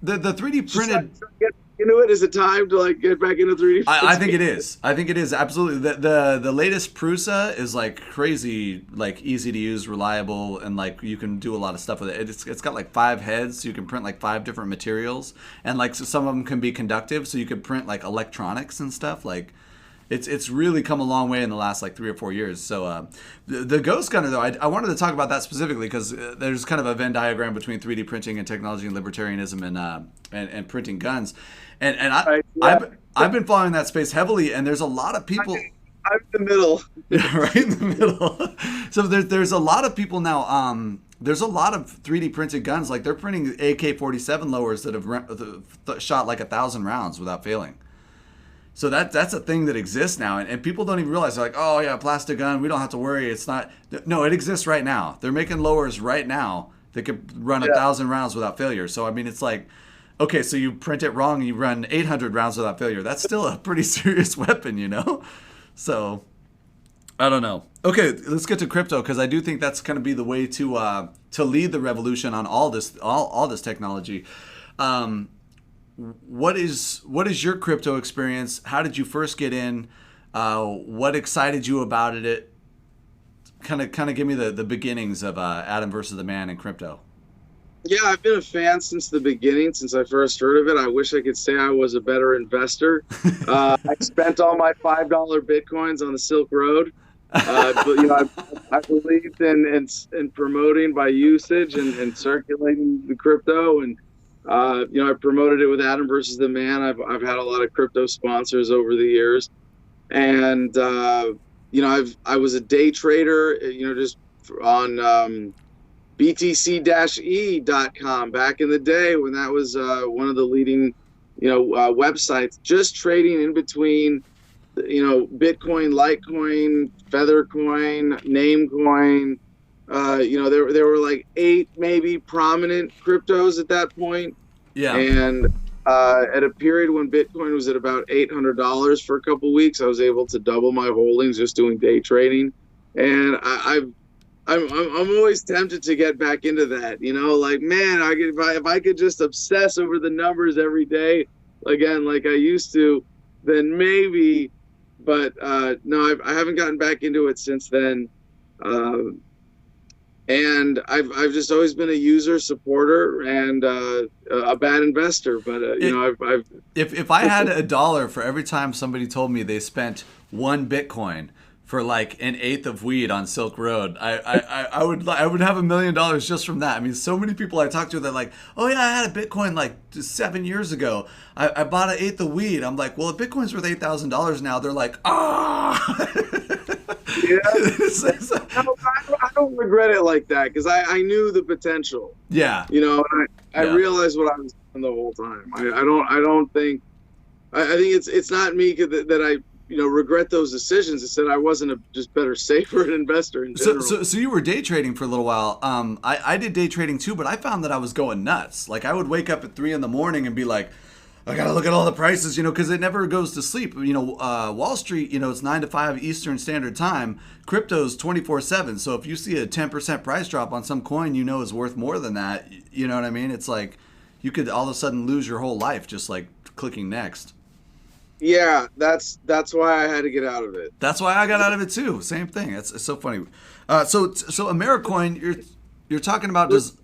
the 3D printed. Get into it. Is it time to like get back into 3D? I think it is. I think it is absolutely. The latest Prusa is like crazy, like easy to use, reliable, and like you can do a lot of stuff with it. It's got like 5 heads, so you can print like 5 different materials, and like so some of them can be conductive, so you can print like electronics and stuff. Like it's really come a long way in the last like 3 or 4 years. So the Ghost Gunner though, I wanted to talk about that specifically because there's kind of a Venn diagram between 3D printing and technology and libertarianism and printing guns. And I've been following that space heavily, and there's a lot of people. I'm in the middle. Right in the middle. So there's a lot of people now. There's a lot of 3D printed guns. Like they're printing AK-47 lowers that have shot like 1,000 rounds without failing. So that's a thing that exists now, and people don't even realize. They're like, oh yeah, plastic gun, we don't have to worry. It's not. No, it exists right now. They're making lowers right now that could run 1,000 rounds without failure. So I mean, it's like. Okay, so you print it wrong and you run 800 rounds without failure. That's still a pretty serious weapon, you know? So, I don't know. Okay, let's get to crypto because I do think that's going to be the way to lead the revolution on all this technology. What is your crypto experience? How did you first get in? What excited you about it? Kind of give me the beginnings of Adam versus the Man in crypto. Yeah, I've been a fan since the beginning, since I first heard of it. I wish I could say I was a better investor. I spent all my $5 Bitcoins on the Silk Road. But I believed in promoting by usage and circulating the crypto, and I promoted it with Adam versus the Man. I've had a lot of crypto sponsors over the years, and I was a day trader, just on BTC-E.com back in the day when that was one of the leading, websites, just trading in between, Bitcoin, Litecoin, Feathercoin, Namecoin. There were like 8 maybe prominent cryptos at that point. Yeah. And at a period when Bitcoin was at about $800 for a couple weeks, I was able to double my holdings just doing day trading. And I'm always tempted to get back into that, like, man, if I could just obsess over the numbers every day again, like I used to, then maybe, but no, I haven't gotten back into it since then. And I've just always been a user, supporter, and a bad investor. But if I had $1 for every time somebody told me they spent 1 Bitcoin for like 1/8 of weed on Silk Road, I would have $1 million just from that. I mean, so many people I talk to, they're like, oh yeah, I had a Bitcoin like 7 years ago. I bought 1/8 of weed. I'm like, well, if Bitcoin's worth $8,000 now, they're like, ah. Yeah. I don't regret it like that because I knew the potential. Yeah. I realized what I was doing the whole time. I think it's not me that I regret those decisions. It said I wasn't just better, safer investor in general. So you were day trading for a little while. I did day trading too, but I found that I was going nuts. Like I would wake up at 3 a.m. and be like, I gotta look at all the prices, because it never goes to sleep. Wall Street, it's 9 to 5 Eastern Standard Time. Crypto's 24/7. So if you see a 10% price drop on some coin, is worth more than that. You know what I mean? It's like you could all of a sudden lose your whole life just like clicking next. Yeah, that's why I had to get out of it. That's why I got out of it too. Same thing. It's so funny. So AmeriCoin, you're talking about just.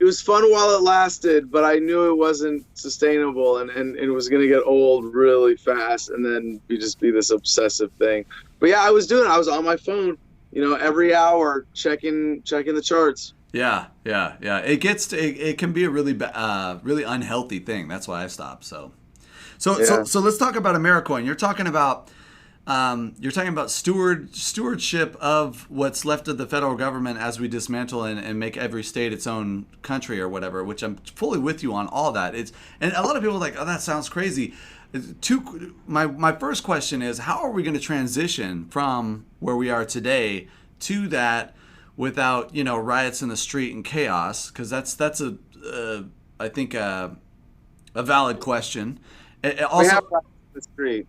it was fun while it lasted, but I knew it wasn't sustainable, and it was going to get old really fast, and then be this obsessive thing. But yeah, I was on my phone, every hour checking the charts. Yeah. It can be a really really unhealthy thing. That's why I stopped. So let's talk about AmeriCoin. You're talking about stewardship of what's left of the federal government as we dismantle and make every state its own country or whatever, which I'm fully with you on all that. And a lot of people are like, oh, that sounds crazy. My first question is, how are we going to transition from where we are today to that without, riots in the street and chaos? Because that's I think a valid question. Also, we have riots in the street.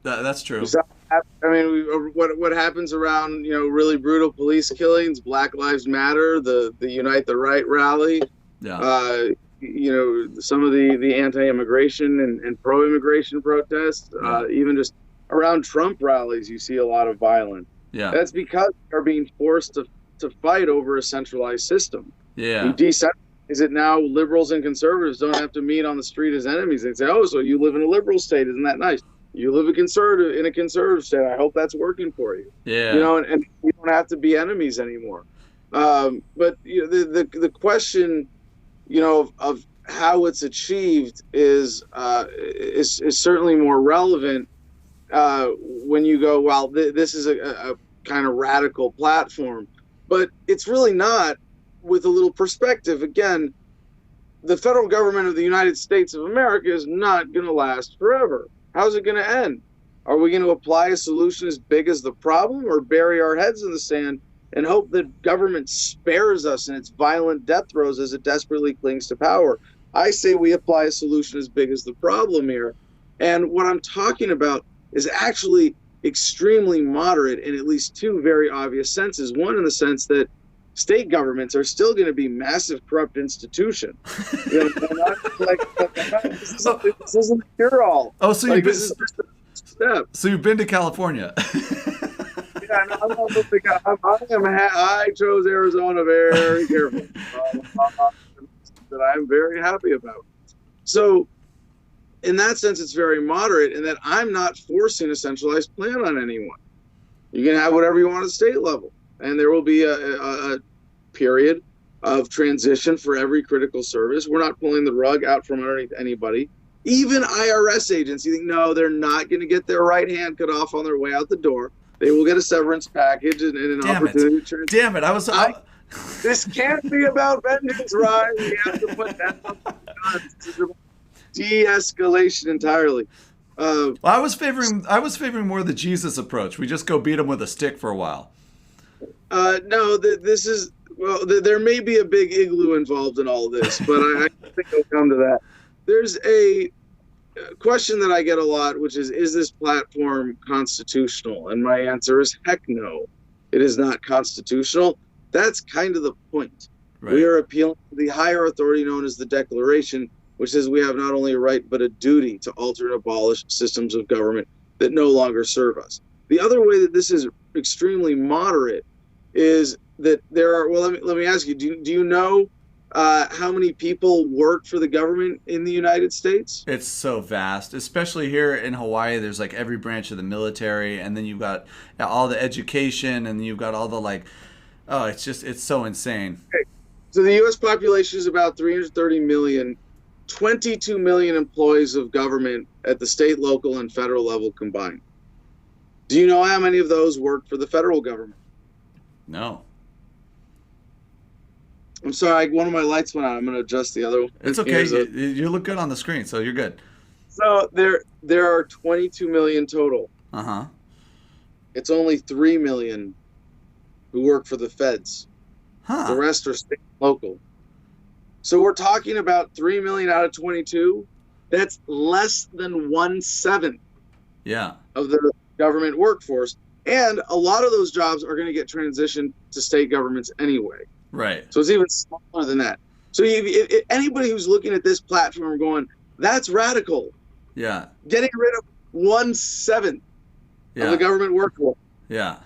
That's true. I mean, what happens around really brutal police killings, Black Lives Matter, the Unite the Right rally, some of the anti-immigration and pro-immigration protests, even just around Trump rallies, you see a lot of violence. Yeah, that's because they're being forced to fight over a centralized system. Yeah, you decentralize it now. Liberals and conservatives don't have to meet on the street as enemies. They say, "Oh, so you live in a liberal state? Isn't that nice? You live in a conservative state. I hope that's working for you." Yeah. And you don't have to be enemies anymore. But the question, of how it's achieved is certainly more relevant when you go, well, this is a kind of radical platform, but it's really not. With a little perspective, again, the federal government of the United States of America is not going to last forever. How's it going to end? Are we going to apply a solution as big as the problem, or bury our heads in the sand and hope that government spares us in its violent death throes as it desperately clings to power? I say we apply a solution as big as the problem here. And what I'm talking about is actually extremely moderate in at least two very obvious senses. One, in the sense that state governments are still going to be massive corrupt institutions. This isn't a cure-all. Oh, so this is just a step. So you've been to California? Yeah, no, I'm not big. I chose Arizona very carefully. That I'm very happy about. So, in that sense, it's very moderate, in that I'm not forcing a centralized plan on anyone. You can have whatever you want at the state level. And there will be a period of transition for every critical service. We're not pulling the rug out from underneath anybody. Even IRS agents, you think, no, they're not going to get their right hand cut off on their way out the door. They will get a severance package and an opportunity to transition. Damn it. This can't be about vengeance, Ryan. We have to put that on the guns. This is about de-escalation entirely. I was favoring more the Jesus approach. We just go beat them with a stick for a while. No, there may be a big igloo involved in all this, but I think I'll come to that. There's a question that I get a lot, which is this platform constitutional? And my answer is heck no. It is not constitutional. That's kind of the point. Right. We are appealing to the higher authority known as the Declaration, which says we have not only a right but a duty to alter and abolish systems of government that no longer serve us. The other way that this is extremely moderate is that there are, well, let me ask you, do you know how many people work for the government in the United States? It's so vast, especially here in Hawaii. There's like every branch of the military, and then you've got all the education, and you've got all the it's so insane. Okay. So the U.S. population is about 330 million, 22 million employees of government at the state, local, and federal level combined. Do you know how many of those work for the federal government? No. I'm sorry, one of my lights went out. I'm going to adjust the other one. It's okay. You look good on the screen, so you're good. So there are 22 million total. Uh-huh. It's only 3 million who work for the feds. Huh. The rest are state and local. So we're talking about 3 million out of 22. That's less than 1/7 of the government workforce. And a lot of those jobs are going to get transitioned to state governments anyway. Right. So it's even smaller than that. So if anybody who's looking at this platform going, that's radical. Yeah. Getting rid of 1/7 of the government workforce. Yeah.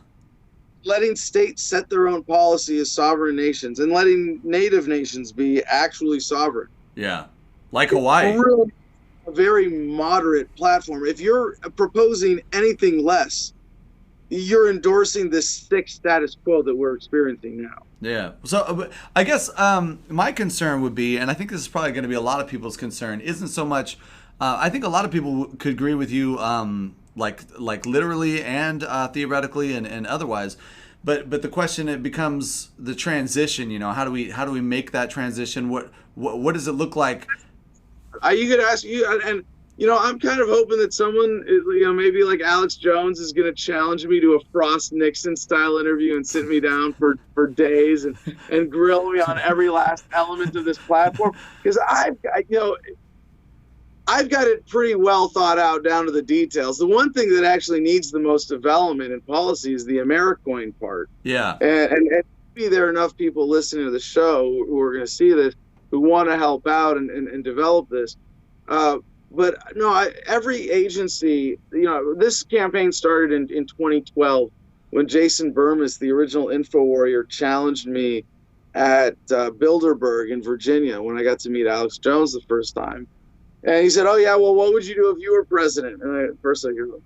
letting states set their own policy as sovereign nations and letting native nations be actually sovereign. Yeah. Like Hawaii. Really a very moderate platform. If you're proposing anything less, you're endorsing this sick status quo that we're experiencing now. Yeah. So I guess my concern would be, and I think this is probably going to be a lot of people's concern, isn't so much. I think a lot of people could agree with you, like literally and theoretically and otherwise. But the question, it becomes the transition. You know, how do we make that transition? What does it look like? You could ask you, and you know, I'm kind of hoping that someone, you know, maybe like Alex Jones is going to challenge me to a Frost Nixon style interview and sit me down for days and grill me on every last element of this platform, because I've got it pretty well thought out down to the details. The one thing that actually needs the most development in policy is the AmeriCoin part. Yeah. And maybe there are enough people listening to the show who are going to see this, who want to help out and develop this. But no, every agency, you know, this campaign started in 2012 when Jason Burmis, the original info warrior, challenged me at Bilderberg in Virginia when I got to meet Alex Jones the first time. And he said, "Oh yeah, well, what would you do if you were president?" And at first I go,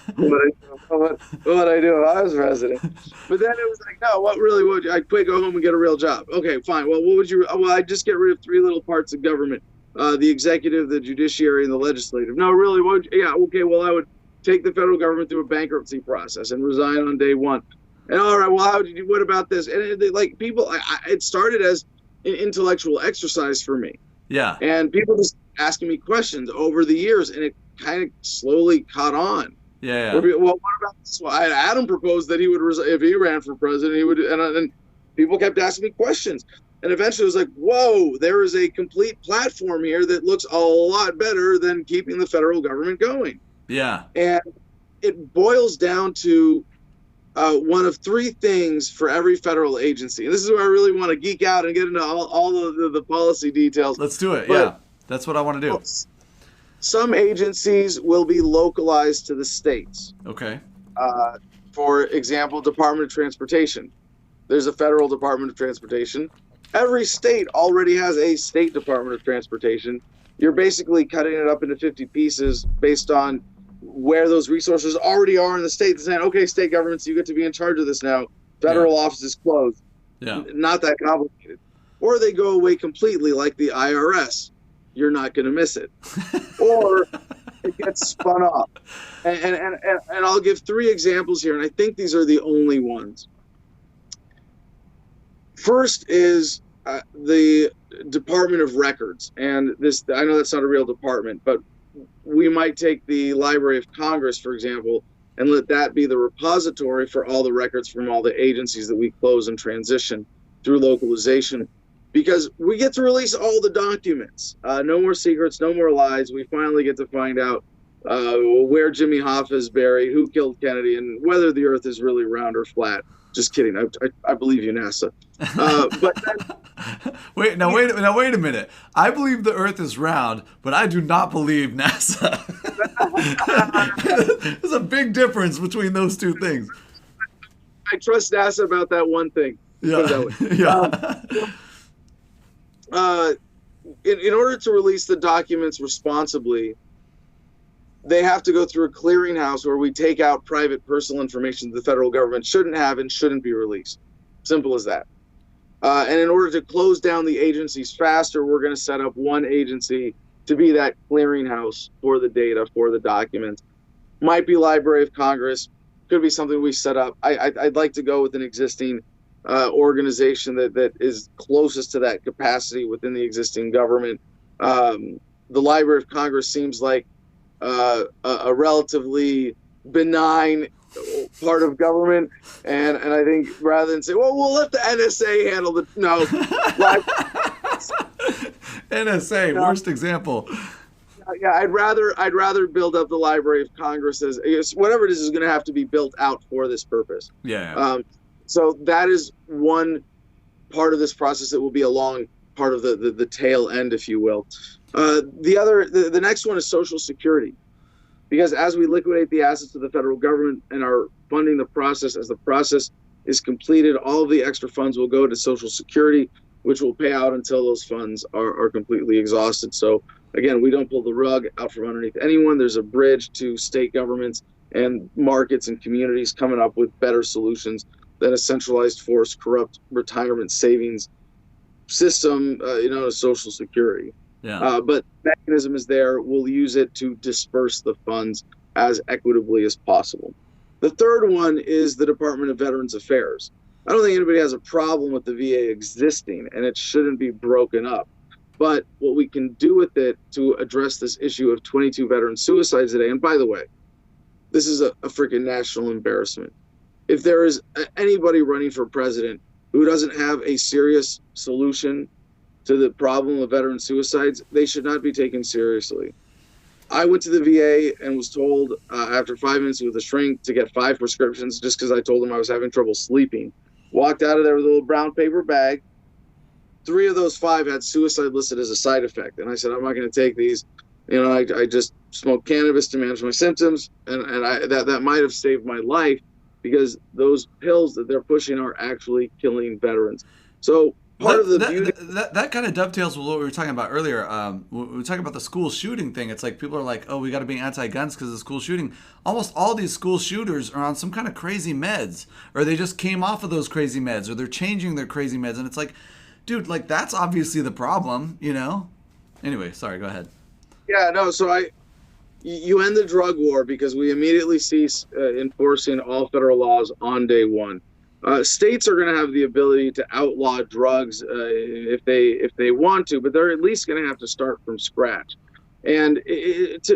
what would I do if I was president? But then it was like, no, what really would you? I'd quit, go home and get a real job. Okay, fine. Well, what would you? Well, I'd just get rid of three little parts of government: the executive, the judiciary, and the legislative. No, really, what would you? Yeah, okay. Well, I would take the federal government through a bankruptcy process and resign on day one. And all right, well, how did you? What about this? And like people, it started as an intellectual exercise for me. Yeah. And people just asking me questions over the years, and it kind of slowly caught on. Yeah. Well, what about this? Well, Adam proposed that he would if he ran for president, he would, and people kept asking me questions. And eventually it was like, whoa, there is a complete platform here that looks a lot better than keeping the federal government going. Yeah. And it boils down to one of three things for every federal agency. And this is where I really want to geek out and get into all the policy details. Let's do it. But, yeah. That's what I want to do. Some agencies will be localized to the states. Okay. For example, Department of Transportation. There's a federal Department of Transportation. Every state already has a state Department of Transportation. You're basically cutting it up into 50 pieces based on where those resources already are in the state, and saying, okay, state governments, you get to be in charge of this now. Federal offices closed. Yeah. Not that complicated. Or they go away completely, like the IRS. You're not going to miss it. Or it gets spun off. And I'll give three examples here, and I think these are the only ones. First is the Department of Records. And this, I know that's not a real department, but we might take the Library of Congress, for example, and let that be the repository for all the records from all the agencies that we close and transition through localization, because we get to release all the documents. No more secrets, no more lies. We finally get to find out where Jimmy Hoffa is buried, who killed Kennedy, and whether the earth is really round or flat. Just kidding. I believe you, NASA. But then, wait a minute. I believe the Earth is round, but I do not believe NASA. There's a big difference between those two things. I trust NASA about that one thing. Yeah. In order to release the documents responsibly, they have to go through a clearinghouse where we take out private personal information that the federal government shouldn't have and shouldn't be released. Simple as that. And in order to close down the agencies faster, we're going to set up one agency to be that clearinghouse for the data, for the documents. Might be Library of Congress. Could be something we set up. I'd like to go with an existing organization that is closest to that capacity within the existing government. The Library of Congress seems like a relatively benign part of government, and I think rather than say, well, we'll let the NSA handle the NSA, worst example. Yeah, I'd rather build up the Library of Congress as whatever it is going to have to be built out for this purpose. Yeah. So that is one part of this process that will be a long part of the tail end, if you will. The next one is Social Security. because as we liquidate the assets of the federal government and are funding the process, as the process is completed, all of the extra funds will go to Social Security, which will pay out until those funds are completely exhausted. So again, we don't pull the rug out from underneath anyone. There's a bridge to state governments and markets and communities coming up with better solutions than a centralized, forced, corrupt retirement savings system, to Social Security. Yeah. But the mechanism is there. We'll use it to disperse the funds as equitably as possible. The third one is the Department of Veterans Affairs. I don't think anybody has a problem with the VA existing, and it shouldn't be broken up. But what we can do with it to address this issue of 22 veteran suicides today, and by the way, this is a freaking national embarrassment. If there is anybody running for president who doesn't have a serious solution to the problem of veteran suicides, they should not be taken seriously. I went to the VA and was told after 5 minutes with a shrink to get 5 prescriptions just because I told them I was having trouble sleeping. Walked out of there with a little brown paper bag. 3 of those 5 had suicide listed as a side effect. And I said, I'm not going to take these. I just smoked cannabis to manage my symptoms. And that might have saved my life, because those pills that they're pushing are actually killing veterans. So part of the beauty... That kind of dovetails with what we were talking about earlier. We were talking about the school shooting thing. It's like people are like, oh, we got to be anti-guns because of the school shooting. Almost all these school shooters are on some kind of crazy meds, or they just came off of those crazy meds, or they're changing their crazy meds. And it's like, dude, like that's obviously the problem, Anyway, sorry, go ahead. Yeah, no, so you end the drug war because we immediately cease enforcing all federal laws on day one. States are going to have the ability to outlaw drugs if they want to, but they're at least going to have to start from scratch. And it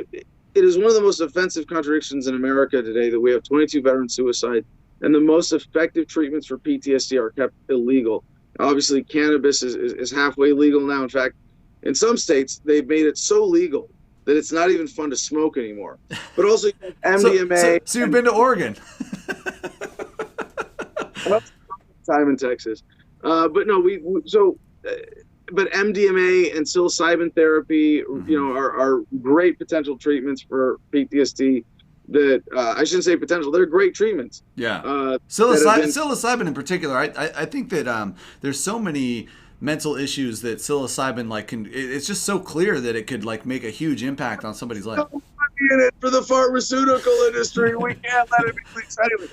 is one of the most offensive contradictions in America today that we have 22 veteran suicide, and the most effective treatments for PTSD are kept illegal. Obviously, cannabis is halfway legal now. In fact, in some states, they've made it so legal that it's not even fun to smoke anymore. But also MDMA. So you've been to Oregon. Time in Texas. But no, but MDMA and psilocybin therapy, are great potential treatments for PTSD. That I shouldn't say potential; they're great treatments. Yeah, psilocybin in particular. I think that there's so many mental issues that psilocybin it's just so clear that it could make a huge impact on somebody's life. In it for the pharmaceutical industry, we can't let it be legal. Anyway,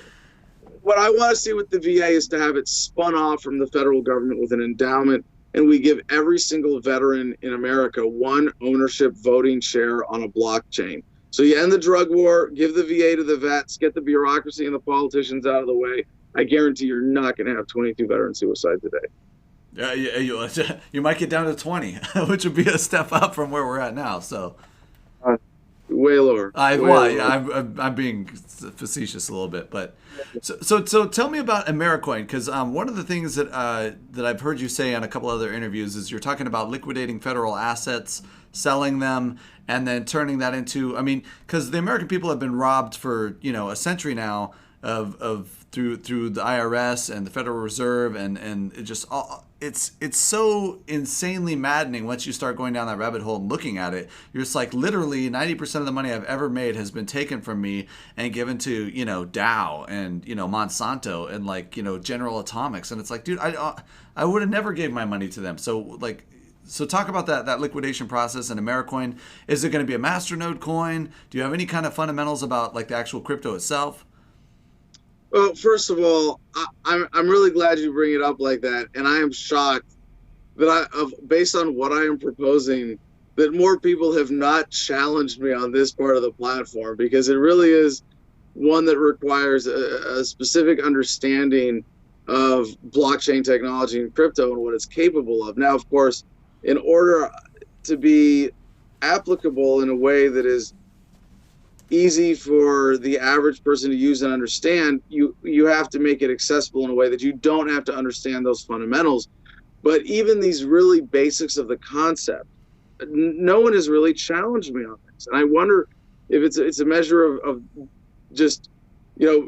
what I want to see with the VA is to have it spun off from the federal government with an endowment, and we give every single veteran in America one ownership voting share on a blockchain. So you end the drug war, give the VA to the vets, get the bureaucracy and the politicians out of the way. I guarantee you're not going to have 22 veteran suicides today. You might get down to 20, which would be a step up from where we're at now. So way lower. I'm being facetious a little bit, but so tell me about Americoin, because one of the things that I've heard you say on a couple other interviews is you're talking about liquidating federal assets, selling them, and then turning that into, because the American people have been robbed for a century now of through the IRS and the Federal Reserve, and it just it's so insanely maddening once you start going down that rabbit hole and looking at it. You're just like, literally 90% of the money I've ever made has been taken from me and given to Dow and Monsanto and General Atomics, and it's like, dude, I would have never gave my money to them. So talk about that liquidation process and Americoin. Is it going to be a masternode coin? Do you have any kind of fundamentals about the actual crypto itself? Well, first of all, I'm really glad you bring it up like that, and I am shocked that based on what I am proposing, that more people have not challenged me on this part of the platform, because it really is one that requires a specific understanding of blockchain technology and crypto and what it's capable of. Now, of course, in order to be applicable in a way that is easy for the average person to use and understand, you have to make it accessible in a way that you don't have to understand those fundamentals. But even these really basics of the concept, no one has really challenged me on this. And I wonder if it's a measure of just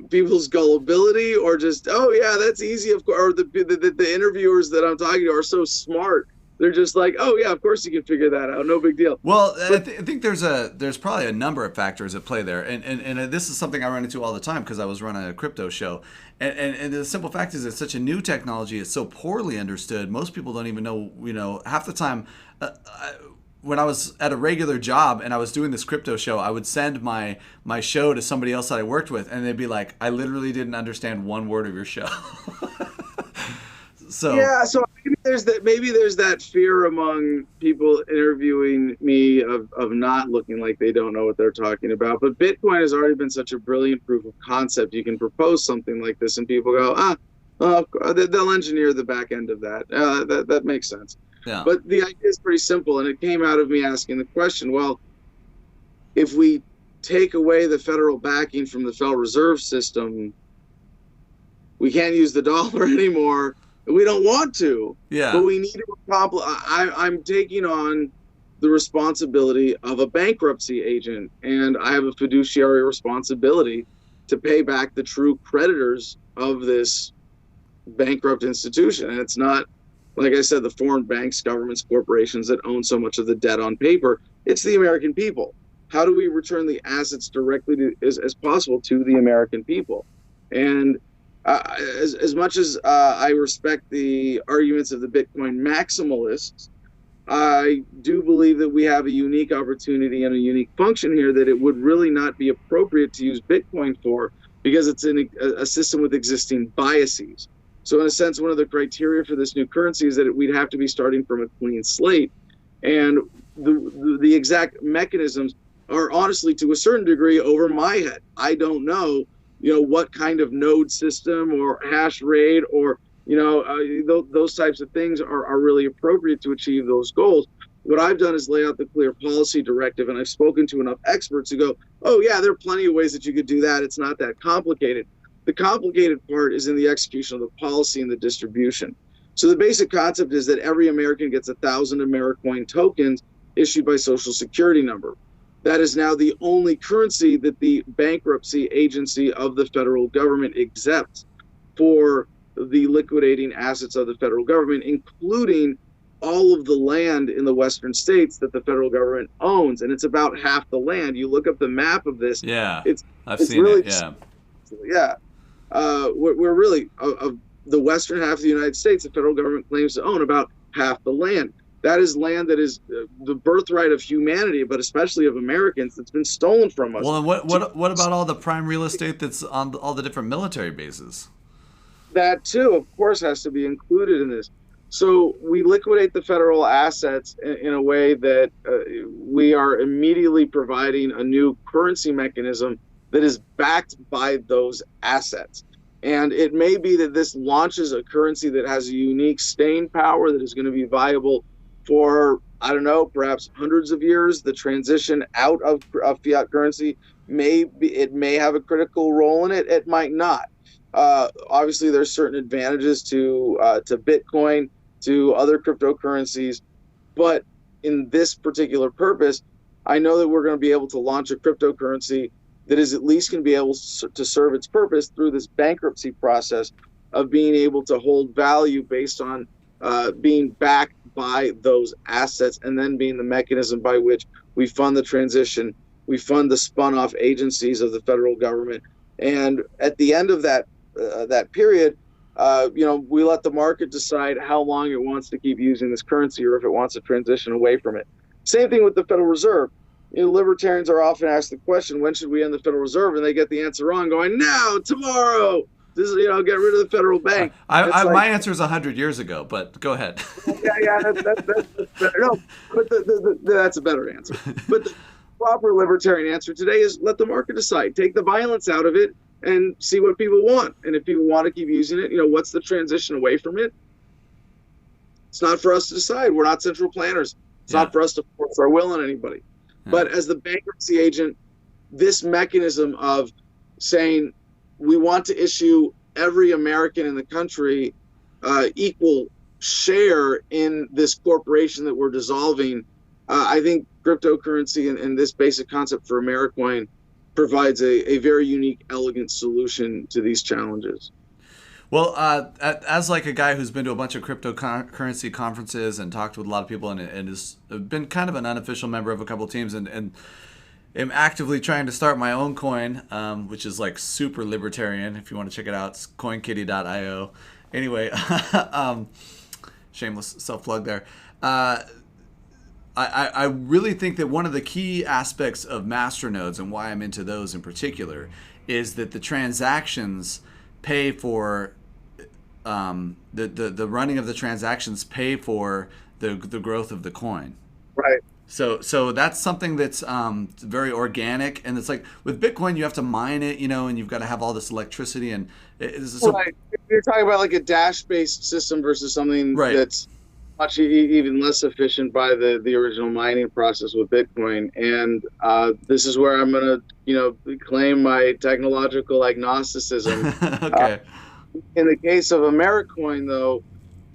people's gullibility, or just, oh yeah, that's easy, of course, or the interviewers that I'm talking to are so smart They're just like, oh yeah, of course you can figure that out, no big deal. Well, But I think there's probably a number of factors at play there, and this is something I run into all the time because I was running a crypto show, and the simple fact is it's such a new technology, it's so poorly understood. Most people don't even know. Half the time, when I was at a regular job and I was doing this crypto show, I would send my show to somebody else that I worked with, and they'd be like, "I literally didn't understand one word of your show." So yeah, so maybe there's that fear among people interviewing me of not looking like they don't know what they're talking about. But Bitcoin has already been such a brilliant proof of concept. You can propose something like this, and people go, they'll engineer the back end of that. That makes sense. yeah, But the idea is pretty simple, and it came out of me asking the question, well, if we take away the federal backing from the Federal Reserve System, we can't use the dollar anymore. We don't want to, yeah, but we need to accomplish. I'm taking on the responsibility of a bankruptcy agent, and I have a fiduciary responsibility to pay back the true creditors of this bankrupt institution. And it's not, like I said, the foreign banks, governments, corporations that own so much of the debt on paper. It's the American people. How do we return the assets directly as possible to the American people? And as much as I respect the arguments of the Bitcoin maximalists, I do believe that we have a unique opportunity and a unique function here that it would really not be appropriate to use Bitcoin for, because it's in a system with existing biases. So in a sense, one of the criteria for this new currency is that we'd have to be starting from a clean slate. And the exact mechanisms are honestly, to a certain degree, over my head. I don't know what kind of node system or hash rate or, those types of things are really appropriate to achieve those goals. What I've done is lay out the clear policy directive, and I've spoken to enough experts who go, oh yeah, there are plenty of ways that you could do that. It's not that complicated. The complicated part is in the execution of the policy and the distribution. So the basic concept is that every American gets 1,000 Americoin tokens issued by Social Security number. That is now the only currency that the bankruptcy agency of the federal government accepts for the liquidating assets of the federal government, including all of the land in the western states that the federal government owns. And it's about half the land. You look up the map of this. yeah. I've it's seen really, it. Yeah, yeah. We're really, of the western half of the United States, the federal government claims to own about half the land. That is land that is the birthright of humanity, but especially of Americans, that's been stolen from us. Well, and what about all the prime real estate that's on all the different military bases? That too, of course, has to be included in this. So we liquidate the federal assets in a way that we are immediately providing a new currency mechanism that is backed by those assets. And it may be that this launches a currency that has a unique staying power that is going to be viable for, I don't know, perhaps hundreds of years. The transition out of fiat currency may have a critical role in it. It might not. Obviously, there's certain advantages to Bitcoin, to other cryptocurrencies, but in this particular purpose, I know that we're going to be able to launch a cryptocurrency that is at least going to be able to serve its purpose through this bankruptcy process of being able to hold value based on being backed by those assets, and then being the mechanism by which we fund the transition, we fund the spun-off agencies of the federal government, and at the end of that period, we let the market decide how long it wants to keep using this currency, or if it wants to transition away from it. Same thing with the Federal Reserve. Libertarians are often asked the question, when should we end the Federal Reserve? And they get the answer wrong, going, now, tomorrow. This is, get rid of the federal bank. My answer is 100 years ago, but go ahead. That's better. No, but that's a better answer. But the proper libertarian answer today is let the market decide. Take the violence out of it and see what people want. And if people want to keep using it, what's the transition away from it? It's not for us to decide. We're not central planners. It's not for us to force our will on anybody. Yeah. But as the bankruptcy agent, this mechanism of saying, we want to issue every American in the country equal share in this corporation that we're dissolving. I think cryptocurrency and this basic concept for Americoin provides a very unique, elegant solution to these challenges. Well, as like a guy who's been to a bunch of cryptocurrency conferences and talked with a lot of people and has been kind of an unofficial member of a couple of teams and am actively trying to start my own coin, which is like super libertarian. If you want to check it out, it's coinkitty.io. Anyway, shameless self-plug there. I really think that one of the key aspects of masternodes and why I'm into those in particular is that the transactions pay for the running of the transactions pay for the growth of the coin. Right. So that's something that's very organic, and it's like with Bitcoin you have to mine it, and you've got to have all this electricity and right. You're talking about like a dash-based system versus something right. that's much even less efficient by the original mining process with Bitcoin. And this is where I'm going to, claim my technological agnosticism. Okay. In the case of Americoin, though,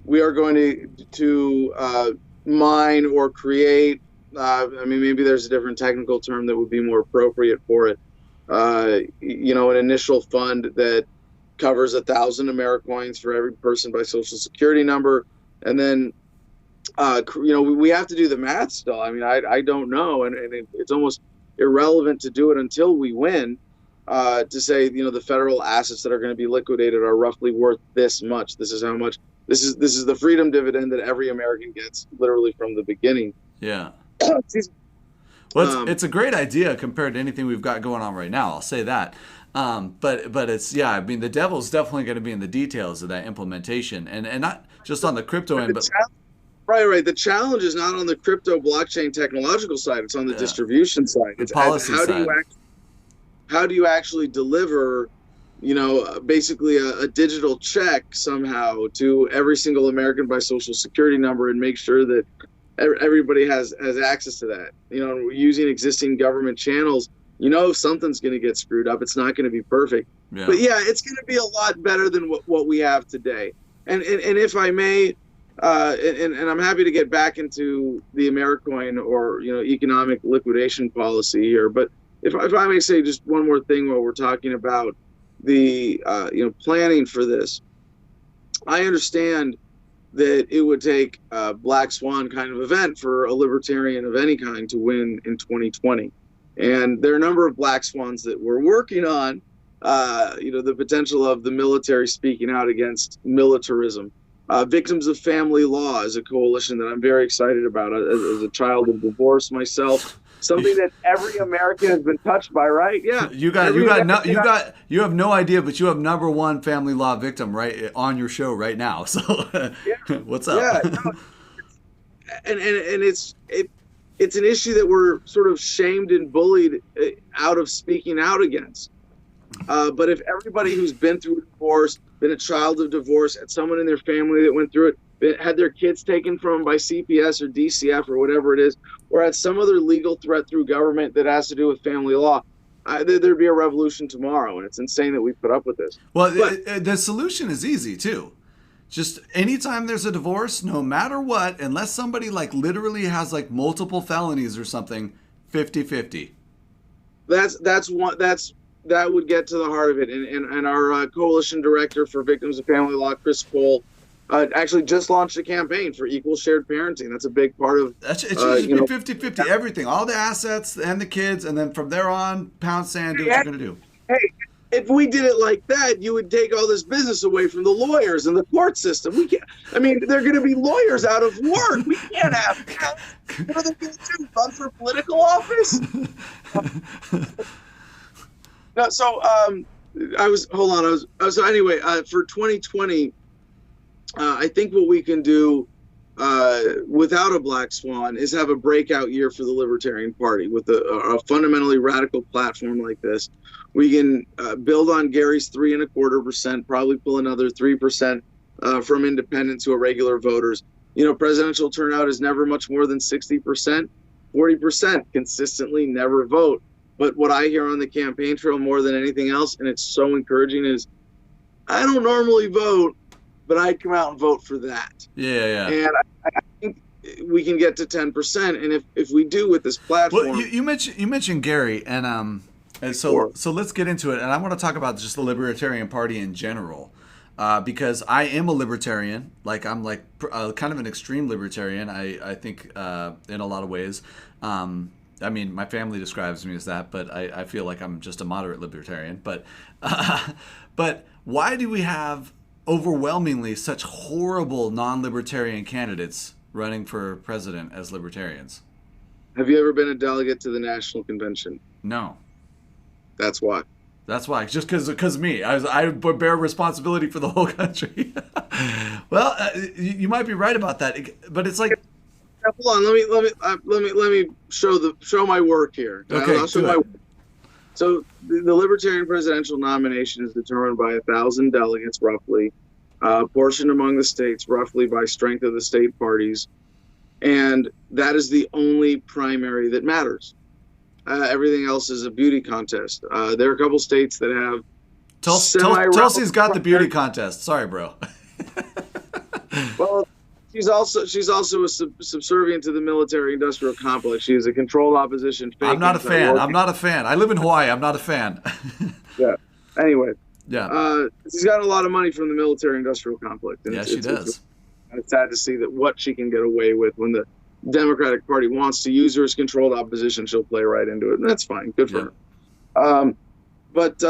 we are going to mine or create. Maybe there's a different technical term that would be more appropriate for it. An initial fund that covers 1,000 Americoins for every person by social security number, and then we have to do the math still. I don't know, and it's almost irrelevant to do it until we win. To say, the federal assets that are going to be liquidated are roughly worth this much. This is how much. This is the freedom dividend that every American gets, literally from the beginning. Yeah. Well, it's a great idea compared to anything we've got going on right now. I'll say that. But it's the devil's definitely going to be in the details of that implementation, and not just on the crypto end, but. Right. The challenge is not on the crypto blockchain technological side. It's on the distribution side. The policy side. How do you actually deliver, basically a digital check somehow to every single American by social security number and make sure that everybody has access to that? Using existing government channels, something's going to get screwed up. It's not going to be perfect. Yeah. But yeah, it's going to be a lot better than what we have today. And if I may, and I'm happy to get back into the Americoin or economic liquidation policy here, but if I may say just one more thing while we're talking about the planning for this, I understand that it would take a black swan kind of event for a libertarian of any kind to win in 2020, and there are a number of black swans that we're working on. The potential of the military speaking out against militarism. Victims of Family Law is a coalition that I'm very excited about as a child of divorce myself. Something that every American has been touched by, right? Yeah. You have no idea, but you have number one family law victim right on your show right now. So what's up? Yeah. No, and it's an issue that we're sort of shamed and bullied out of speaking out against. But if everybody who's been through a divorce, been a child of divorce, had someone in their family that went through it, had their kids taken from them by CPS or DCF or whatever it is, or had some other legal threat through government that has to do with family law, there'd be a revolution tomorrow. And it's insane that we put up with this. Well, the solution is easy, too. Just anytime there's a divorce, no matter what, unless somebody literally has multiple felonies or something, 50-50. That would get to the heart of it. And our coalition director for victims of family law, Chris Cole, actually just launched a campaign for equal shared parenting. That's a big part of it. Should just be 50-50, everything, all the assets and the kids, and then from there on, pound sand, do what you're going to do. Hey, if we did it like that, you would take all this business away from the lawyers and the court system. We can't. They're going to be lawyers out of work. We can't have that. What are they going to do? Run for political office? No, so so anyway, for 2020, I think what we can do without a black swan is have a breakout year for the Libertarian Party with a fundamentally radical platform like this. We can build on Gary's 3.25%, probably pull another 3% from independents who are regular voters. Presidential turnout is never much more than 60%, 40% consistently never vote. But what I hear on the campaign trail more than anything else, and it's so encouraging, is I don't normally vote, but I'd come out and vote for that. Yeah. And I think we can get to 10%. And if we do with this platform. Well, you mentioned Gary, and so let's get into it. And I want to talk about just the Libertarian Party in general. because I am a libertarian. Like I'm like kind of an extreme libertarian. I think in a lot of ways. I mean, my family describes me as that, but I feel like I'm just a moderate libertarian. But but why do we have overwhelmingly such horrible non-libertarian candidates running for president as libertarians? Have you ever been a delegate to the National Convention? No. That's why. That's why. Just because me. I bear responsibility for the whole country. Well, you might be right about that, but it's like. Hold on. Let me show my work here. Okay. I'll show my work. So the Libertarian presidential nomination is determined by 1,000 delegates, roughly, portioned among the states, roughly by strength of the state parties, and that is the only primary that matters. Everything else is a beauty contest. There are a couple states that have. Tulsi's got the beauty contest. Sorry, bro. Well, she's also subservient to the military-industrial complex. She is a controlled opposition. I'm not a fan. I live in Hawaii. I'm not a fan. Yeah. Anyway. Yeah. She's got a lot of money from the military-industrial complex. And yeah, she does. It's sad to see that what she can get away with when the Democratic Party wants to use her as controlled opposition, she'll play right into it, and that's fine. Good for her. But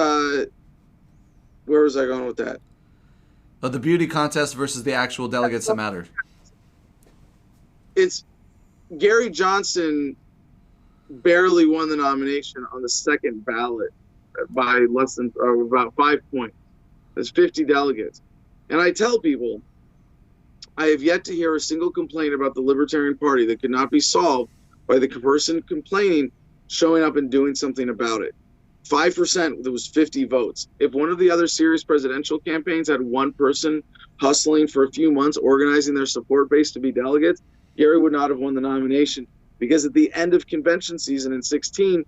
where was I going with that? The beauty contest versus the actual delegates that matter. It's Gary Johnson barely won the nomination on the second ballot by less than or about 5 points. There's 50 delegates, and I tell people, I have yet to hear a single complaint about the Libertarian Party that could not be solved by the person complaining showing up and doing something about it. 5%, there was 50 votes. If one of the other serious presidential campaigns had one person hustling for a few months, organizing their support base to be delegates, Gary would not have won the nomination, because at the end of convention season in 2016,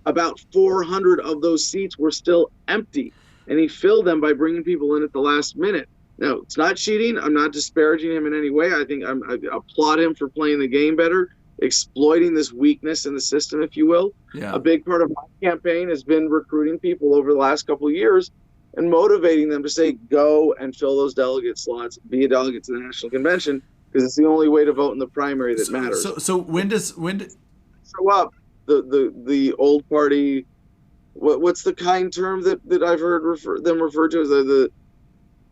about 400 of those seats were still empty, and he filled them by bringing people in at the last minute. Now, it's not cheating. I'm not disparaging him in any way. I think I applaud him for playing the game better, exploiting this weakness in the system, if you will. Yeah. A big part of my campaign has been recruiting people over the last couple of years and motivating them to say, go and fill those delegate slots, be a delegate to the National Convention, because it's the only way to vote in the primary that matters. So when does show up the old party? What's the kind term that I've heard them referred to as the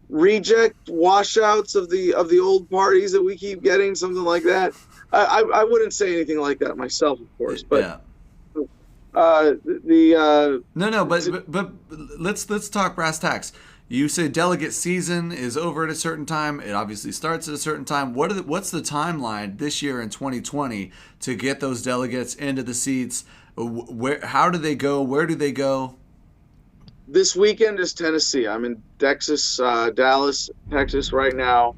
reject washouts of the old parties that we keep getting, something like that. I wouldn't say anything like that myself, of course, but yeah. But let's talk brass tacks. You say delegate season is over at a certain time. It obviously starts at a certain time. What's the timeline this year in 2020 to get those delegates into the seats? How do they go? Where do they go? This weekend is Tennessee. I'm in Dallas, Texas right now.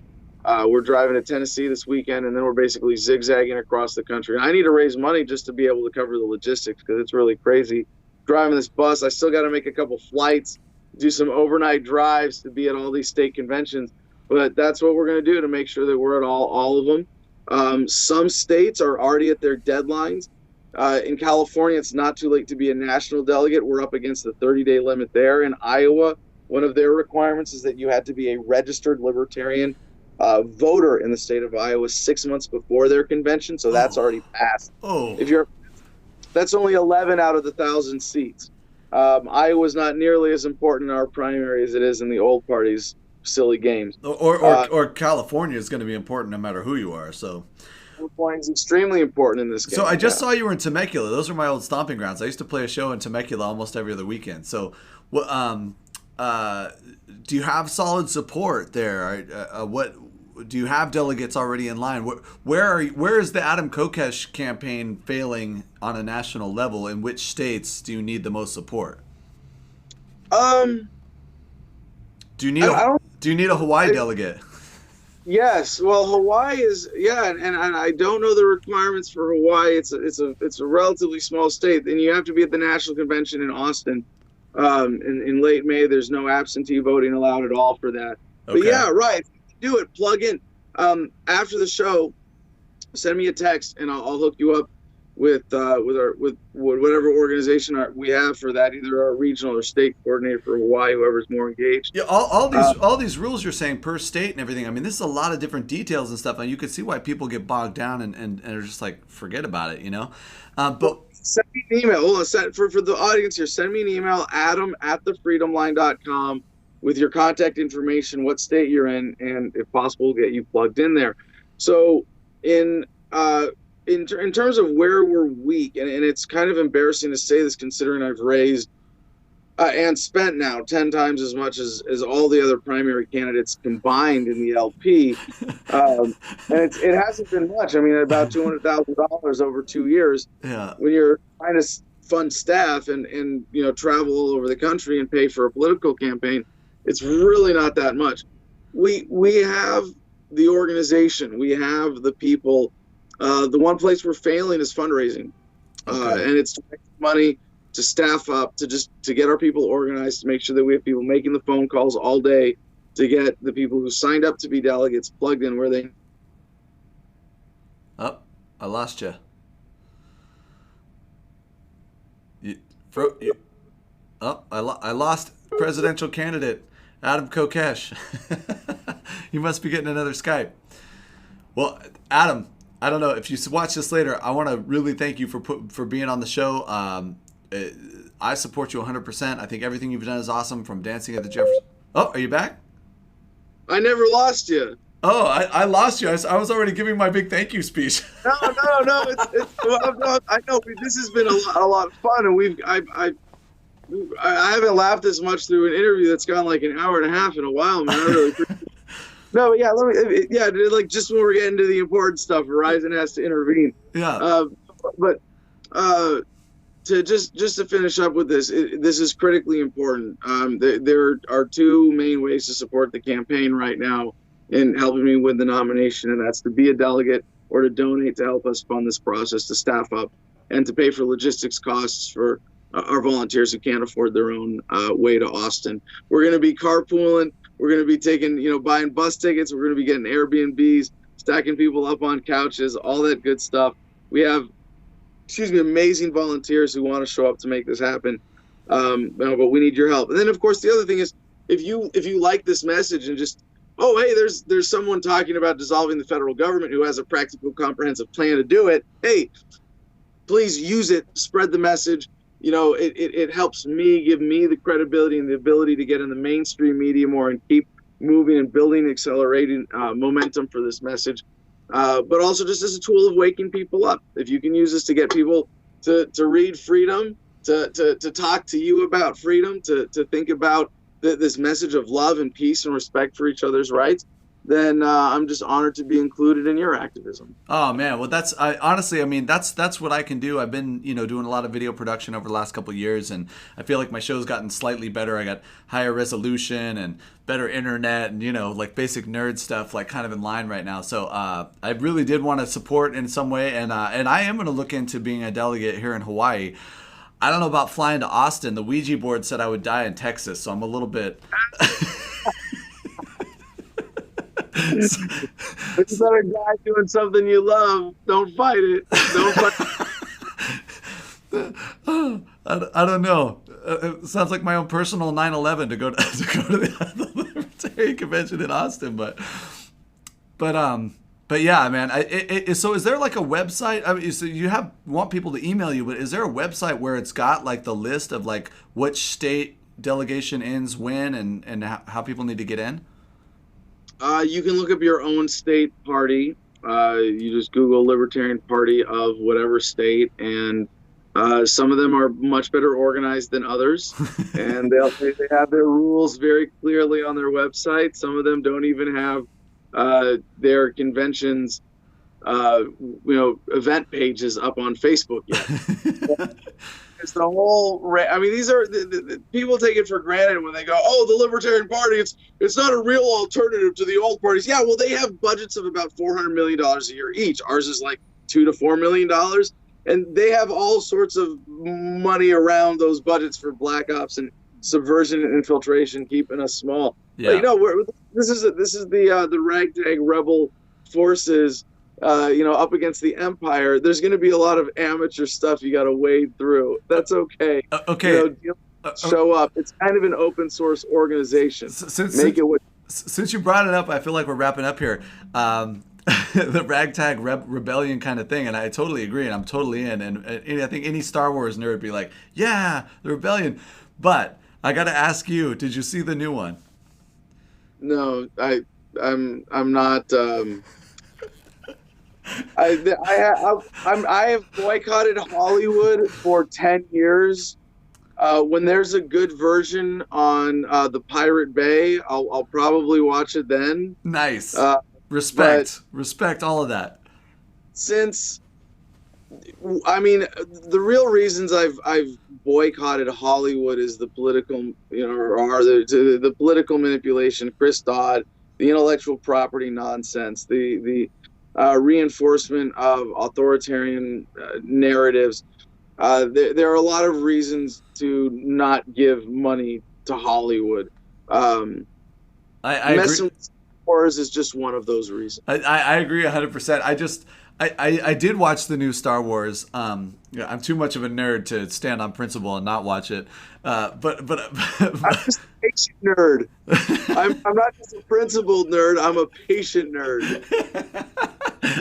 We're driving to Tennessee this weekend, and then we're basically zigzagging across the country. And I need to raise money just to be able to cover the logistics, because it's really crazy. Driving this bus, I still got to make a couple flights, do some overnight drives to be at all these state conventions. But that's what we're going to do to make sure that we're at all of them. Some states are already at their deadlines. In California, it's not too late to be a national delegate. We're up against the 30-day limit there. In Iowa, one of their requirements is that you had to be a registered libertarian voter in the state of Iowa 6 months before their convention, so that's already passed. That's only 11 out of the 1,000 seats. Iowa's not nearly as important in our primary as it is in the old party's silly games. Or California is going to be important no matter who you are. So California is extremely important in this game. So I just saw you were in Temecula. Those are my old stomping grounds. I used to play a show in Temecula almost every other weekend. So do you have solid support there? What do you have delegates already in line? Where is the Adam Kokesh campaign failing on a national level? In which states do you need the most support? Do you need a Hawaii delegate? Yes. Well, Hawaii is and I don't know the requirements for Hawaii. It's a relatively small state, and you have to be at the national convention in Austin. In late May, there's no absentee voting allowed at all for that. Okay. But yeah, right. Do it. Plug in. After the show, send me a text and I'll hook you up with whatever organization we have for that, either our regional or state coordinator for Hawaii, whoever's more engaged. Yeah, all these rules you're saying per state and everything. I mean, this is a lot of different details and stuff, and you can see why people get bogged down and are just like, forget about it, you know. But send me an email. Hold on, for the audience here, send me an email, adam@thefreedomline.com, with your contact information, what state you're in, and if possible, get you plugged in there. So in terms of where we're weak, and it's kind of embarrassing to say this considering I've raised and spent now 10 times as much as all the other primary candidates combined in the LP. And it hasn't been much. I mean, about $200,000 over 2 years. Yeah. When you're trying to fund staff and travel all over the country and pay for a political campaign, it's really not that much. We have the organization. We have the people. The one place we're failing is fundraising. Okay. And it's to make money to staff up, to get our people organized, to make sure that we have people making the phone calls all day to get the people who signed up to be delegates plugged in where they. Oh, I lost you. I lost presidential candidate Adam Kokesh. You must be getting another Skype. Well, Adam, I don't know if you watch this later. I want to really thank you for being on the show. I support you 100%. I think everything you've done is awesome, from dancing at the Jefferson. Oh, are you back? I never lost you. Oh, I lost you. I was already giving my big thank you speech. No. I know this has been a lot of fun, and I haven't laughed as much through an interview that's gone like an hour and a half in a while, man. I really appreciate it. No, yeah, like just when we're getting to the important stuff, Verizon has to intervene. Yeah. Just to finish up with this, this is critically important. There are two main ways to support the campaign right now in helping me win the nomination, and that's to be a delegate or to donate to help us fund this process, to staff up, and to pay for logistics costs for our volunteers who can't afford their own way to Austin. We're going to be carpooling. We're going to be buying bus tickets. We're going to be getting Airbnbs, stacking people up on couches, all that good stuff. We have, amazing volunteers who want to show up to make this happen. But we need your help. And then, of course, the other thing is, if you like this message and just, oh, hey, there's someone talking about dissolving the federal government who has a practical, comprehensive plan to do it. Hey, please use it. Spread the message. It helps me, give me the credibility and the ability to get in the mainstream media more and keep moving and building, accelerating momentum for this message. But also just as a tool of waking people up. If you can use this to get people to read freedom, to talk to you about freedom, to think about this message of love and peace and respect for each other's rights, then I'm just honored to be included in your activism. Oh man, well that's what I can do. I've been doing a lot of video production over the last couple of years, and I feel like my show's gotten slightly better. I got higher resolution and better internet, and like basic nerd stuff, like kind of in line right now. So I really did want to support in some way, and I am going to look into being a delegate here in Hawaii. I don't know about flying to Austin. The Ouija board said I would die in Texas, so I'm a little bit. It's another guy doing something you love. Don't fight it. I don't know. It sounds like my own personal 9/11 to go to the Libertarian convention in Austin, but yeah, man. So is there like a website? I mean, so you want people to email you, but is there a website where it's got like the list of like which state delegation ends when and how people need to get in? You can look up your own state party. You just Google Libertarian Party of whatever state, and some of them are much better organized than others, and they have their rules very clearly on their website. Some of them don't even have their conventions, event pages up on Facebook yet. It's the whole. These are the people take it for granted when they go, "Oh, the Libertarian Party, it's not a real alternative to the old parties." Yeah, well, they have budgets of about $400 million a year each. Ours is like $2 to $4 million, and they have all sorts of money around those budgets for black ops and subversion and infiltration, keeping us small. Yeah. But, this is the ragtag rebel forces up against the empire, there's going to be a lot of amateur stuff you got to wade through. That's okay. Okay. Show up. It's kind of an open source organization. Since you brought it up, I feel like we're wrapping up here. The ragtag rebellion kind of thing, and I totally agree, and I'm totally in. And I think any Star Wars nerd would be like, yeah, the rebellion. But I got to ask you, did you see the new one? No, I'm not. I have boycotted Hollywood for 10 years. When there's a good version on the Pirate Bay, I'll probably watch it then. Nice. Respect all of that. Since, I mean, the real reasons I've boycotted Hollywood is the political, the political manipulation, Chris Dodd, the intellectual property nonsense, the reinforcement of authoritarian narratives. There are a lot of reasons to not give money to Hollywood. I agree. With Wars is just one of those reasons. I agree 100%. I did watch the new Star Wars. I'm too much of a nerd to stand on principle and not watch it. But I'm just a patient nerd. I'm not just a principled nerd. I'm a patient nerd.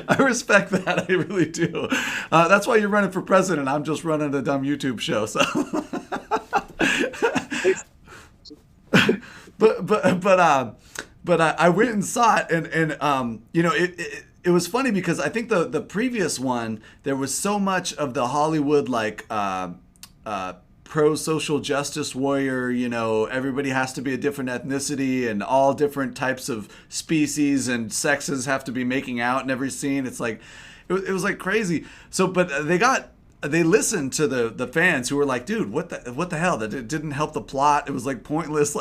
I respect that. I really do. That's why you're running for president. I'm just running a dumb YouTube show. So, but I went and saw it, and it was funny because I think the previous one, there was so much of the Hollywood pro social justice warrior, everybody has to be a different ethnicity and all different types of species and sexes have to be making out in every scene. It's like, it was like crazy. So, but they listened to the fans who were like, dude, what the hell? That it didn't help the plot. It was like pointless.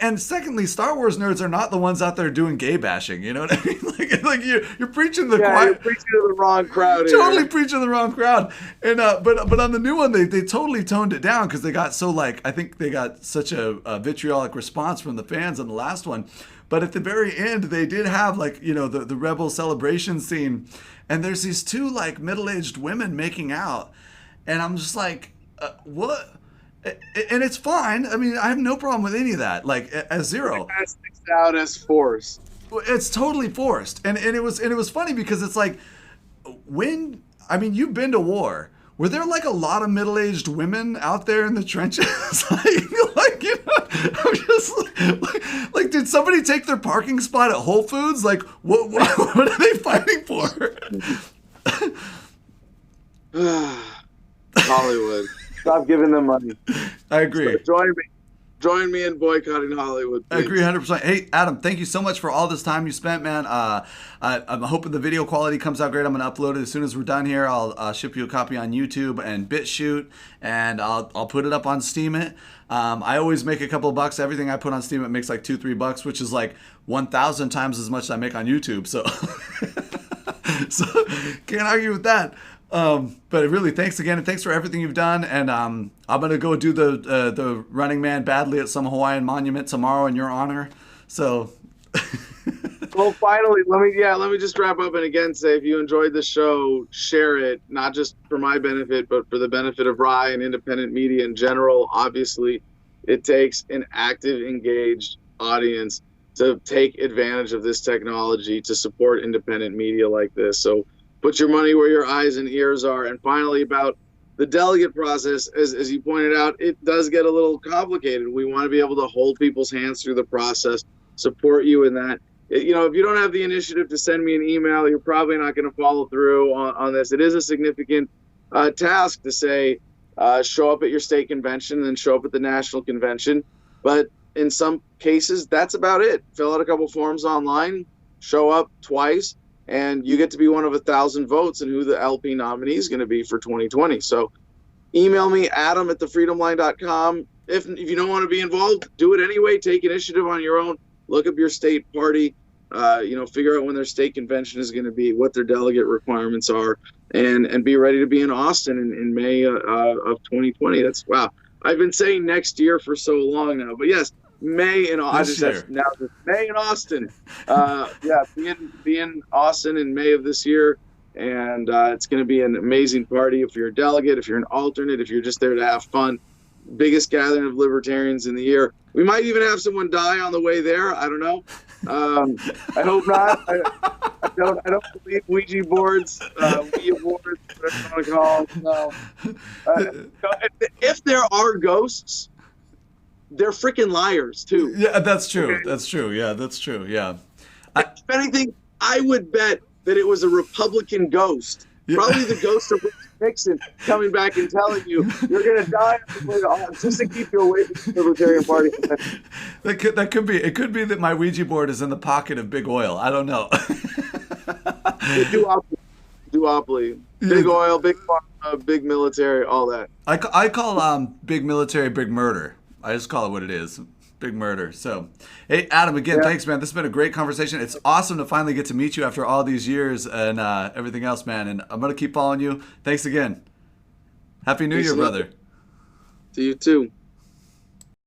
And secondly, Star Wars nerds are not the ones out there doing gay bashing. You know what I mean? Like you're preaching the you're preaching to the wrong crowd. Totally preaching the wrong crowd. And but on the new one, they totally toned it down because they got so I think they got such a vitriolic response from the fans on the last one. But at the very end, they did have the rebel celebration scene. And there's these two middle-aged women making out, and I'm just like, what? And it's fine. I mean, I have no problem with any of that. As zero. That sticks out as forced. It's totally forced, and it was funny because it's like, you've been to war. Were there a lot of middle-aged women out there in the trenches? I'm just did somebody take their parking spot at Whole Foods? What are they fighting for? Hollywood. Stop giving them money. I agree. So join me in boycotting Hollywood, please. I agree 100%. Hey, Adam, thank you so much for all this time you spent, man. I'm hoping the video quality comes out great. I'm going to upload it as soon as we're done here. I'll ship you a copy on YouTube and BitChute, and I'll put it up on Steemit. I always make a couple of bucks. Everything I put on Steemit makes $2-3, which is 1,000 times as much as I make on YouTube. So, so can't argue with that. But really, thanks again, and thanks for everything you've done. And I'm gonna go do the Running Man badly at some Hawaiian monument tomorrow in your honor. So, well, finally, let me just wrap up and again say, if you enjoyed the show, share it, not just for my benefit, but for the benefit of Rye and independent media in general. Obviously, it takes an active, engaged audience to take advantage of this technology to support independent media like this. So put your money where your eyes and ears are. And finally, about the delegate process, as you pointed out, it does get a little complicated. We want to be able to hold people's hands through the process, support you in that. If you don't have the initiative to send me an email, you're probably not going to follow through on this. It is a significant task to say, show up at your state convention and then show up at the national convention. But in some cases, that's about it. Fill out a couple forms online, show up twice, and you get to be one of 1,000 votes in who the LP nominee is going to be for 2020. So email me, adam@thefreedomline.com. If you don't want to be involved, do it anyway. Take initiative on your own. Look up your state party, figure out when their state convention is going to be, what their delegate requirements are, and be ready to be in Austin in May of 2020. Wow. I've been saying next year for so long now. But yes, May in This year. May in Austin. Be in Austin in May of this year, and it's going to be an amazing party. If you're a delegate, if you're an alternate, if you're just there to have fun, biggest gathering of libertarians in the year. We might even have someone die on the way there. I don't know. I hope not. I don't believe Ouija boards, whatever you want to call them. No. If there are ghosts, they're freaking liars too. Yeah, that's true. Okay. That's true. Yeah, that's true. Yeah. If anything, I would bet that it was a Republican ghost. Yeah. Probably the ghost of Nixon coming back and telling you you're going to die just to keep you away from the Libertarian Party. That could be. It could be that my Ouija board is in the pocket of Big Oil. I don't know. Duopoly. Big Oil, Big Pharma, Big Military, all that. I call Big Military Big Murder. I just call it what it is. Big murder. So, hey, Adam, again, thanks, man. This has been a great conversation. It's awesome to finally get to meet you after all these years and everything else, man. And I'm going to keep following you. Thanks again. Happy New Year, brother. To you, too.